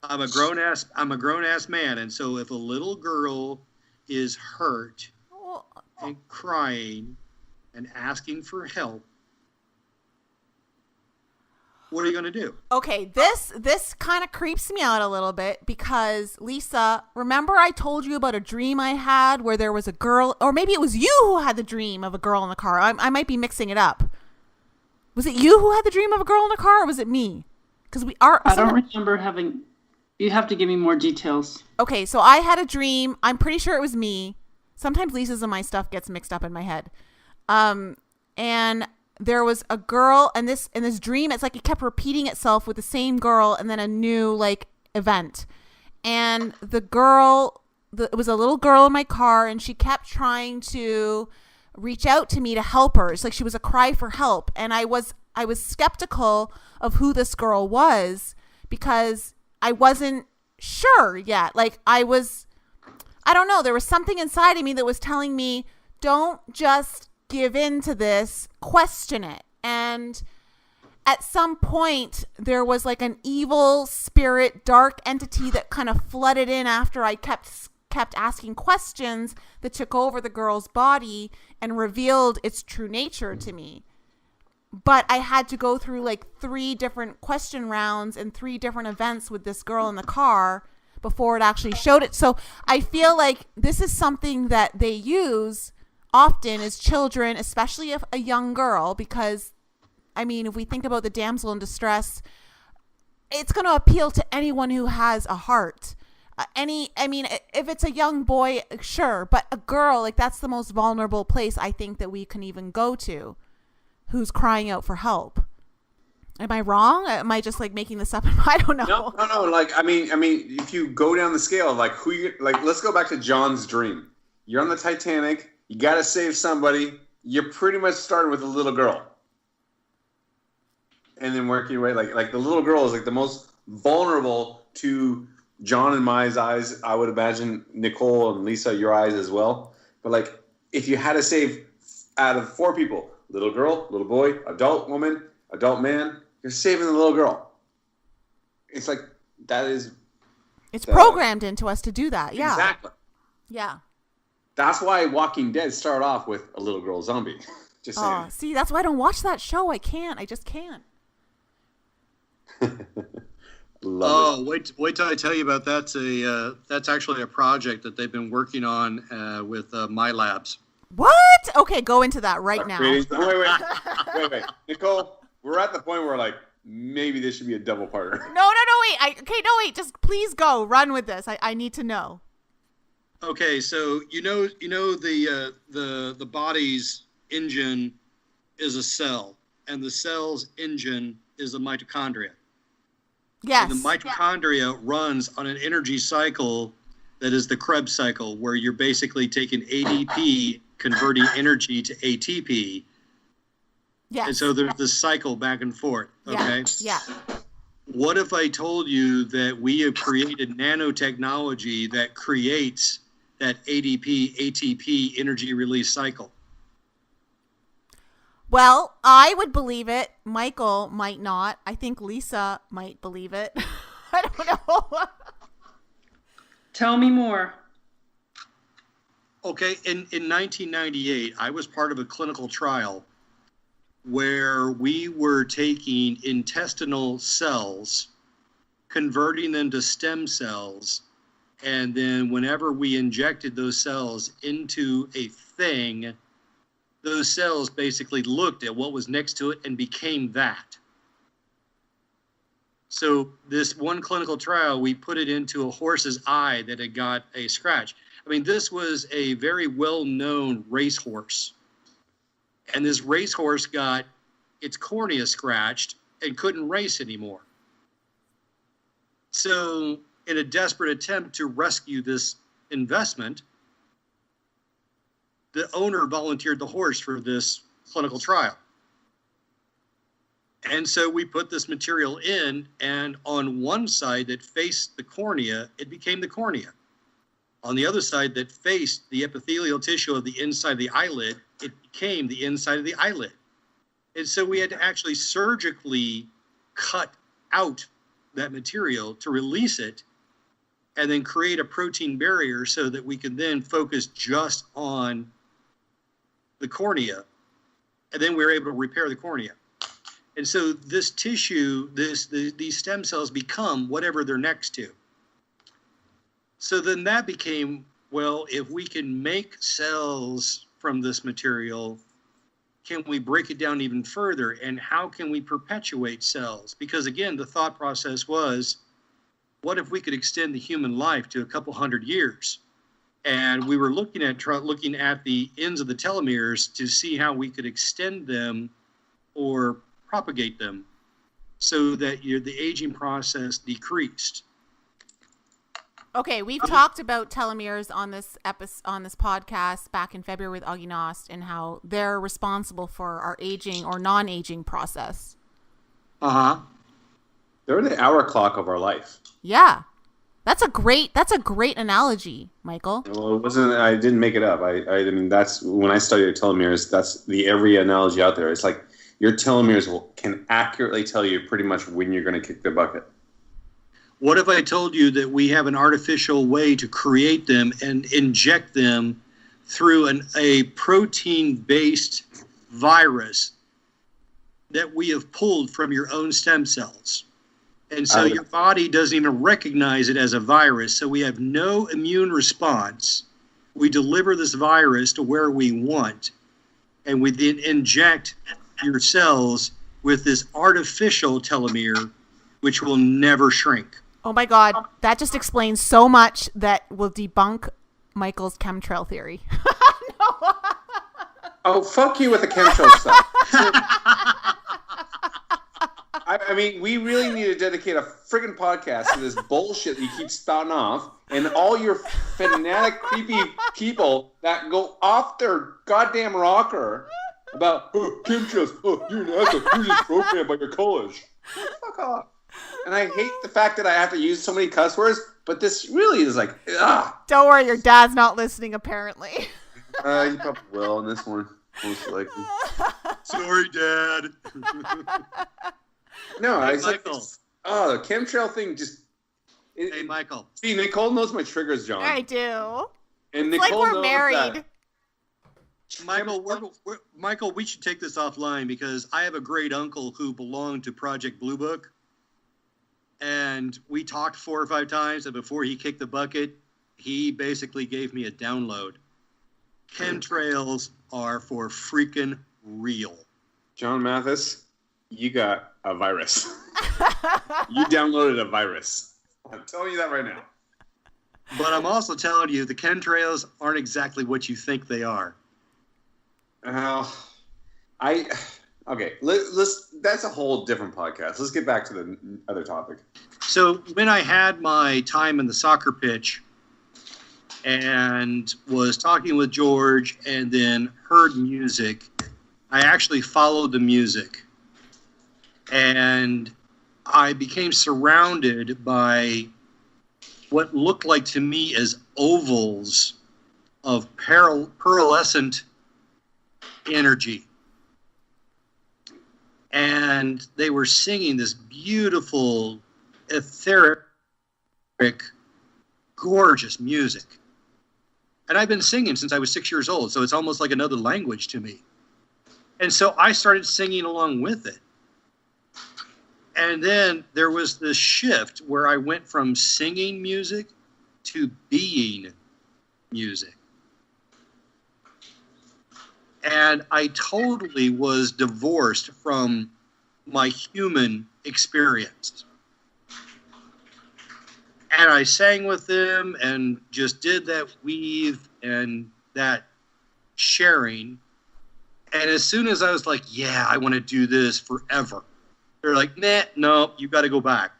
I'm a grown ass man, and so if a little girl is hurt and crying and asking for help, what are you going to do? Okay, this kind of creeps me out a little bit because, Lisa, remember I told you about a dream I had where there was a girl, or maybe it was you who had the dream of a girl in the car. I might be mixing it up. Was it you who had the dream of a girl in the car, or was it me? Because I don't remember having. You have to give me more details. Okay, so I had a dream. I'm pretty sure it was me. Sometimes Lisa's and my stuff gets mixed up in my head. And there was a girl, and this dream, it's like it kept repeating itself with the same girl, and then a new like event. And the girl, it was a little girl in my car, and she kept trying to reach out to me to help her. It's like she was a cry for help, and I was skeptical of who this girl was because I wasn't sure yet. Like I don't know. There was something inside of me that was telling me, don't just give in to this, question it. And at some point there was like an evil spirit, dark entity that kind of flooded in after I kept asking questions that took over the girl's body and revealed its true nature to me. But I had to go through like 3 different question rounds and 3 different events with this girl in the car before it actually showed it. So I feel like this is something that they use often as children, especially if a young girl, because I mean, if we think about the damsel in distress, it's going to appeal to anyone who has a heart. If it's a young boy, sure, but a girl, like that's the most vulnerable place I think that we can even go to, who's crying out for help. Am I wrong? Am I just like making this up? I don't know. No. Like, I mean, if you go down the scale, like let's go back to John's dream. You're on the Titanic. You got to save somebody. You're pretty much starting with a little girl. And then working your way, like the little girl is like the most vulnerable to John and my eyes. I would imagine Nicole and Lisa, your eyes as well. But like, if you had to save out of 4 people, little girl, little boy, adult woman, adult man, you're saving the little girl. It's like, that is... It's programmed into us to do that, yeah. Exactly. Yeah. That's why Walking Dead started off with a little girl zombie. Just saying. Oh, see, that's why I don't watch that show. I just can't. Love it. Wait till I tell you about that. That's actually a project that they've been working on with My Labs. What? Okay, go into that right now. Wait. Nicole, we're at the point where like maybe this should be a double parter. No, wait. Just please go. Run with this. I need to know. Okay, so you know the body's engine is a cell, and the cell's engine is the mitochondria. Yes. So the mitochondria runs on an energy cycle that is the Krebs cycle, where you're basically taking ADP, converting energy to ATP. Yes. And so there's this cycle back and forth. Okay. Yeah. What if I told you that we have created nanotechnology that creates that ADP, ATP energy release cycle? Well, I would believe it. Michael might not. I think Lisa might believe it. I don't know. Tell me more. Okay, in 1998, I was part of a clinical trial where we were taking intestinal cells, converting them to stem cells, and then whenever we injected those cells into a thing, those cells basically looked at what was next to it and became that. So this one clinical trial, we put it into a horse's eye that had got a scratch. I mean, this was a very well-known racehorse. And this racehorse got its cornea scratched and couldn't race anymore. So in a desperate attempt to rescue this investment, the owner volunteered the horse for this clinical trial. And so we put this material in, and on one side that faced the cornea, it became the cornea. On the other side that faced the epithelial tissue of the inside of the eyelid, it became the inside of the eyelid. And so we had to actually surgically cut out that material to release it and then create a protein barrier so that we could then focus just on the cornea. And then we were able to repair the cornea. And so this tissue, these stem cells become whatever they're next to. So then that became, well, if we can make cells from this material, can we break it down even further? And how can we perpetuate cells? Because again, the thought process was, what if we could extend the human life to a couple hundred years? And we were looking at the ends of the telomeres to see how we could extend them or propagate them so that the aging process decreased. Okay, we've talked about telomeres on this podcast back in February with Augie Nost and how they're responsible for our aging or non-aging process. Uh-huh. They're the hour clock of our life. Yeah. That's a great analogy, Michael. Well, it wasn't. I didn't make it up. I mean, that's when I studied telomeres. That's the every analogy out there. It's like your telomeres can accurately tell you pretty much when you're going to kick the bucket. What if I told you that we have an artificial way to create them and inject them through a protein-based virus that we have pulled from your own stem cells? And so your body doesn't even recognize it as a virus. So we have no immune response. We deliver this virus to where we want, and we then inject your cells with this artificial telomere, which will never shrink. Oh my God, that just explains so much that will debunk Michael's chemtrail theory. No. Oh, fuck you with the chemtrail stuff. I mean, we really need to dedicate a friggin' podcast to this bullshit that you keep spouting off, and all your fanatic, creepy people that go off their goddamn rocker about, oh, chemtrails, oh, you're an asshole, you're just programmed by your college. Fuck off. And I hate the fact that I have to use so many cuss words, but this really is like, ugh. Don't worry, your dad's not listening, apparently. You probably will in this one, most likely. Sorry, Dad. No, Hey, I said, Michael. oh, the chemtrail thing just. Hey, Michael. See, Nicole knows my triggers, John. I do. And It's Nicole like we're knows married. that. Michael, we should take this offline because I have a great uncle who belonged to Project Blue Book. And we talked 4 or 5 times, and before he kicked the bucket, he basically gave me a download. Chemtrails are for freaking real. John Mathis, you got a virus. You downloaded a virus. I'm telling you that right now. But I'm also telling you, the chemtrails aren't exactly what you think they are. Okay, let's. That's a whole different podcast. Let's get back to the other topic. So when I had my time in the soccer pitch and was talking with George and then heard music, I actually followed the music. And I became surrounded by what looked like to me as ovals of pearlescent energy. And they were singing this beautiful, etheric, gorgeous music. And I've been singing since I was 6 years old, so it's almost like another language to me. And so I started singing along with it. And then there was this shift where I went from singing music to being music. And I totally was divorced from my human experience. And I sang with them and just did that weave and that sharing. And as soon as I was like, yeah, I want to do this forever, they're like, nah, no, you got to go back.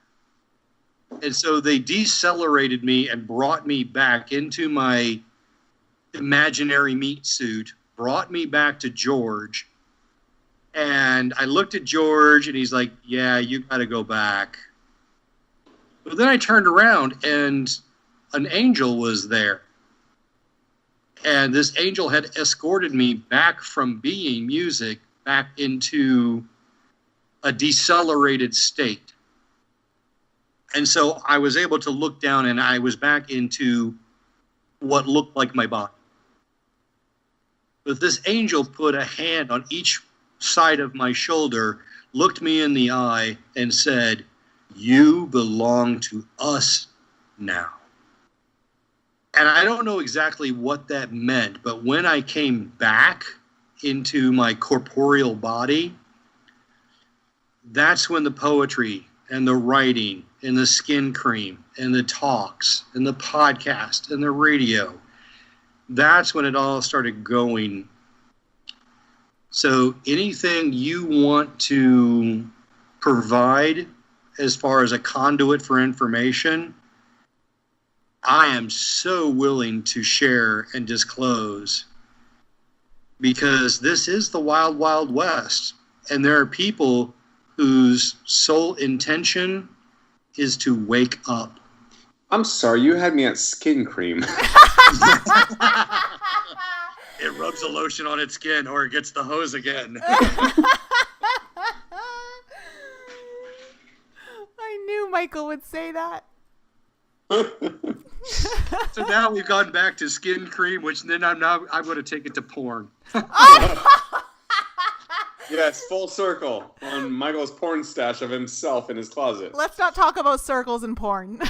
And so they decelerated me and brought me back into my imaginary meat suit, brought me back to George. And I looked at George and he's like, yeah, you got to go back. But then I turned around and an angel was there. And this angel had escorted me back from being music back into a decelerated state. And so I was able to look down and I was back into what looked like my body. But this angel put a hand on each side of my shoulder, looked me in the eye and said, "You belong to us now." And I don't know exactly what that meant, but when I came back into my corporeal body, that's when the poetry and the writing and the skin cream and the talks and the podcast and the radio, that's when it all started going. So anything you want to provide as far as a conduit for information, I am so willing to share and disclose, because this is the wild, wild west. And there are people whose sole intention is to wake up. I'm sorry, you had me at skin cream. It rubs the lotion on its skin, or it gets the hose again. I knew Michael would say that. So now we've gone back to skin cream, which then I'm going to take it to porn. Yes, full circle on Michael's porn stash of himself in his closet. Let's not talk about circles and porn.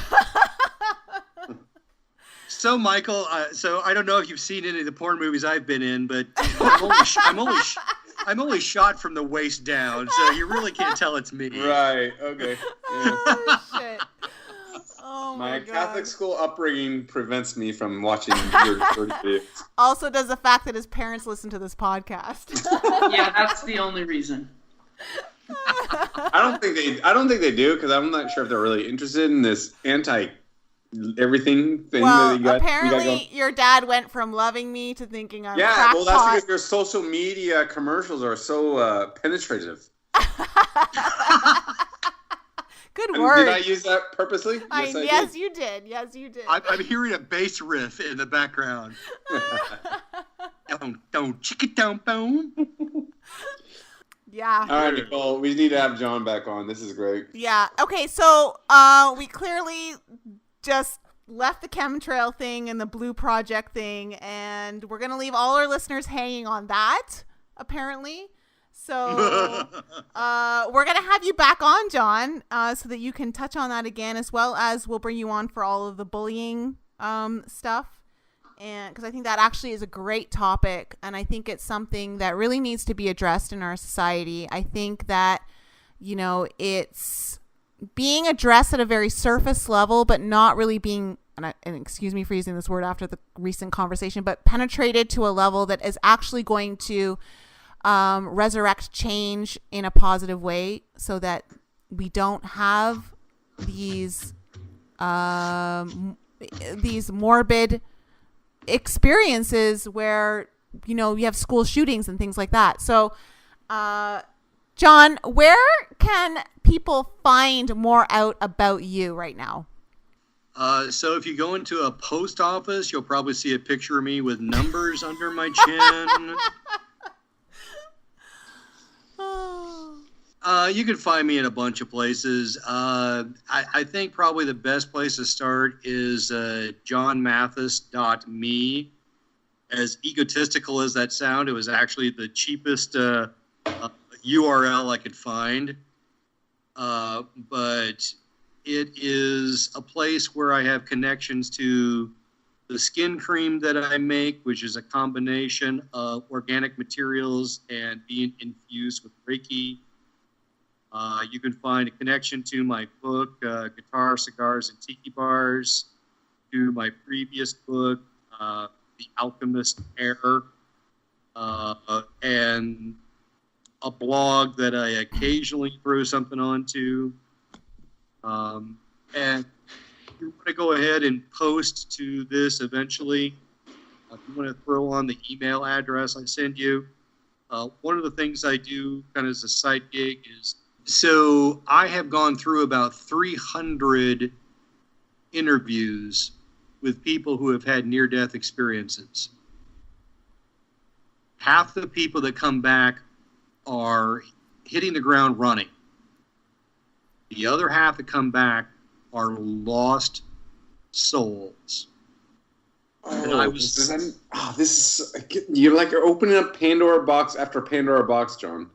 So, Michael, so I don't know if you've seen any of the porn movies I've been in, but I'm only shot from the waist down, so you really can't tell it's me. Right, okay. Yeah. Oh, shit. Oh, my God. Catholic school upbringing prevents me from watching your dirty videos. Also does the fact that his parents listen to this podcast. Yeah, that's the only reason. I don't think they do, because I'm not sure if they're really interested in this anti-everything thing Well, that you got. apparently your dad went from loving me to thinking I'm Yeah, crackpot. well, that's because your social media commercials are so penetrative. Good And word. did I use that purposely? Yes, you did. Yes, you did. I'm hearing a bass riff in the background. Don't chicka don't boom. Yeah. All right, Nicole, we need to have John back on. This is great. Yeah. Okay, so we clearly just left the chemtrail thing and the Blue Project thing, and we're going to leave all our listeners hanging on that, apparently. So we're going to have you back on, John, so that you can touch on that again, as well as we'll bring you on for all of the bullying stuff. And because I think that actually is a great topic, and I think it's something that really needs to be addressed in our society. I think that, you know, it's being addressed at a very surface level, but not really being, and excuse me for using this word after the recent conversation, but penetrated to a level that is actually going to resurrect change in a positive way, so that we don't have these morbid experiences where, you know, you have school shootings and things like that. So, John, where can people find more out about you right now? So if you go into a post office, you'll probably see a picture of me with numbers under my chin. You can find me in a bunch of places. I think probably the best place to start is johnmathis.me. As egotistical as that sound, it was actually the cheapest URL I could find. But it is a place where I have connections to the skin cream that I make, which is a combination of organic materials and being infused with Reiki. You can find a connection to my book, Guitar, Cigars, and Tiki Bars, to my previous book, The Alchemist Air, and a blog that I occasionally throw something onto. And if you want to go ahead and post to this eventually, if you want to throw on the email address I send you, one of the things I do kind of as a side gig is, so I have gone through about 300 interviews with people who have had near-death experiences. Half the people that come back are hitting the ground running. The other half that come back are lost souls. And I was, this is you're like you're opening up Pandora box after Pandora box, John.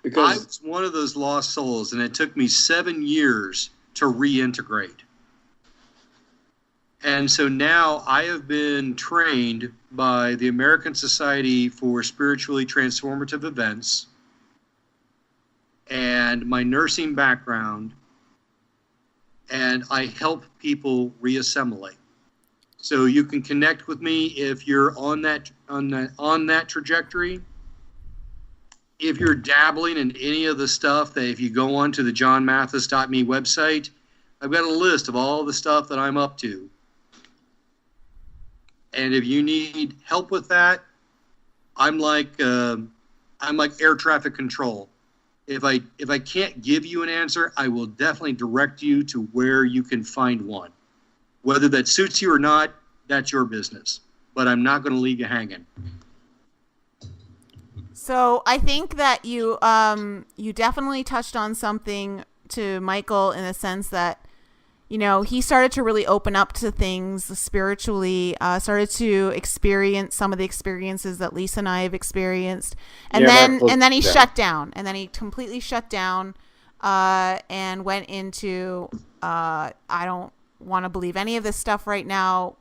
I Because was one of those lost souls, and it took me 7 years to reintegrate. And so now I have been trained by the American Society for Spiritually Transformative Events and my nursing background, and I help people reassimilate. So you can connect with me if you're on that trajectory. If you're dabbling in any of the stuff that, if you go on to the johnmathis.me website, I've got a list of all the stuff that I'm up to. And if you need help with that, I'm like air traffic control. If I can't give you an answer, I will definitely direct you to where you can find one. Whether that suits you or not, that's your business. But I'm not going to leave you hanging. So I think that you definitely touched on something to Michael in the sense that, you know, he started to really open up to things spiritually, started to experience some of the experiences that Lisa and I have experienced. And then he shut down, and then he completely shut down, and went into, I don't want to believe any of this stuff right now.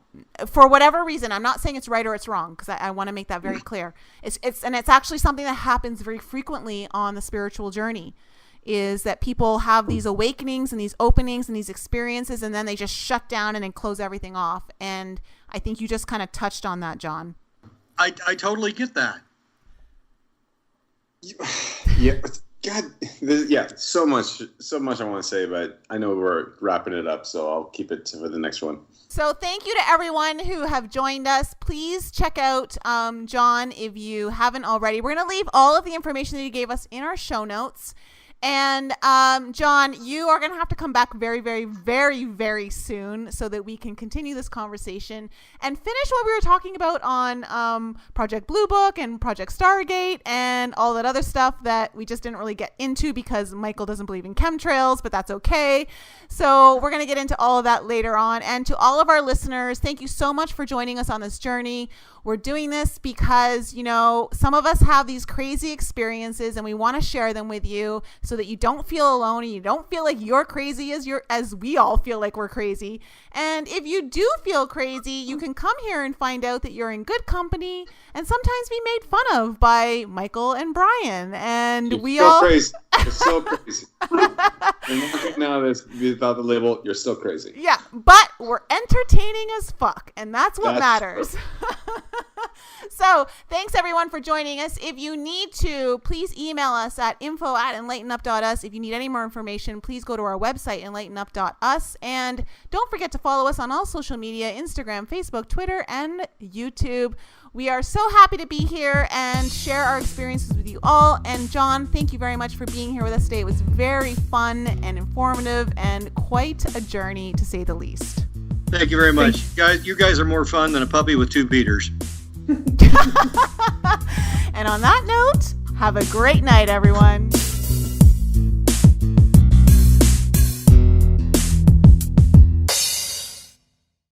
For whatever reason, I'm not saying it's right or it's wrong, because I want to make that very clear. It's actually something that happens very frequently on the spiritual journey, is that people have these awakenings and these openings and these experiences, and then they just shut down and then close everything off. And I think you just kind of touched on that, John. I totally get that. yeah, God, so much I want to say, but I know we're wrapping it up, so I'll keep it for the next one. So thank you to everyone who have joined us. Please check out John if you haven't already. We're going to leave all of the information that he gave us in our show notes. And John, you are going to have to come back very, very, very, very soon so that we can continue this conversation and finish what we were talking about on Project Blue Book and Project Stargate and all that other stuff that we just didn't really get into because Michael doesn't believe in chemtrails, but that's okay. So we're going to get into all of that later on. And to all of our listeners, thank you so much for joining us on this journey. We're doing this because, you know, some of us have these crazy experiences and we want to share them with you so that you don't feel alone and you don't feel like you're crazy as we all feel like we're crazy. And if you do feel crazy, you can come here and find out that you're in good company and sometimes be made fun of by Michael and Brian. And Crazy. You're so crazy. And right now, without the label, you're still crazy. Yeah, but we're entertaining as fuck, and that's what matters. So thanks everyone for joining us. If you need to, please email us at info@enlightenup.us. If you need any more information, please go to our website, enlightenup.us. And don't forget to follow us on all social media, Instagram, Facebook, Twitter, and YouTube. We are so happy to be here and share our experiences with you all. And John, thank you very much for being here with us today. It was very fun and informative and quite a journey, to say the least. Thank you very much. You guys are more fun than a puppy with two beaters. And on that note, have a great night, everyone.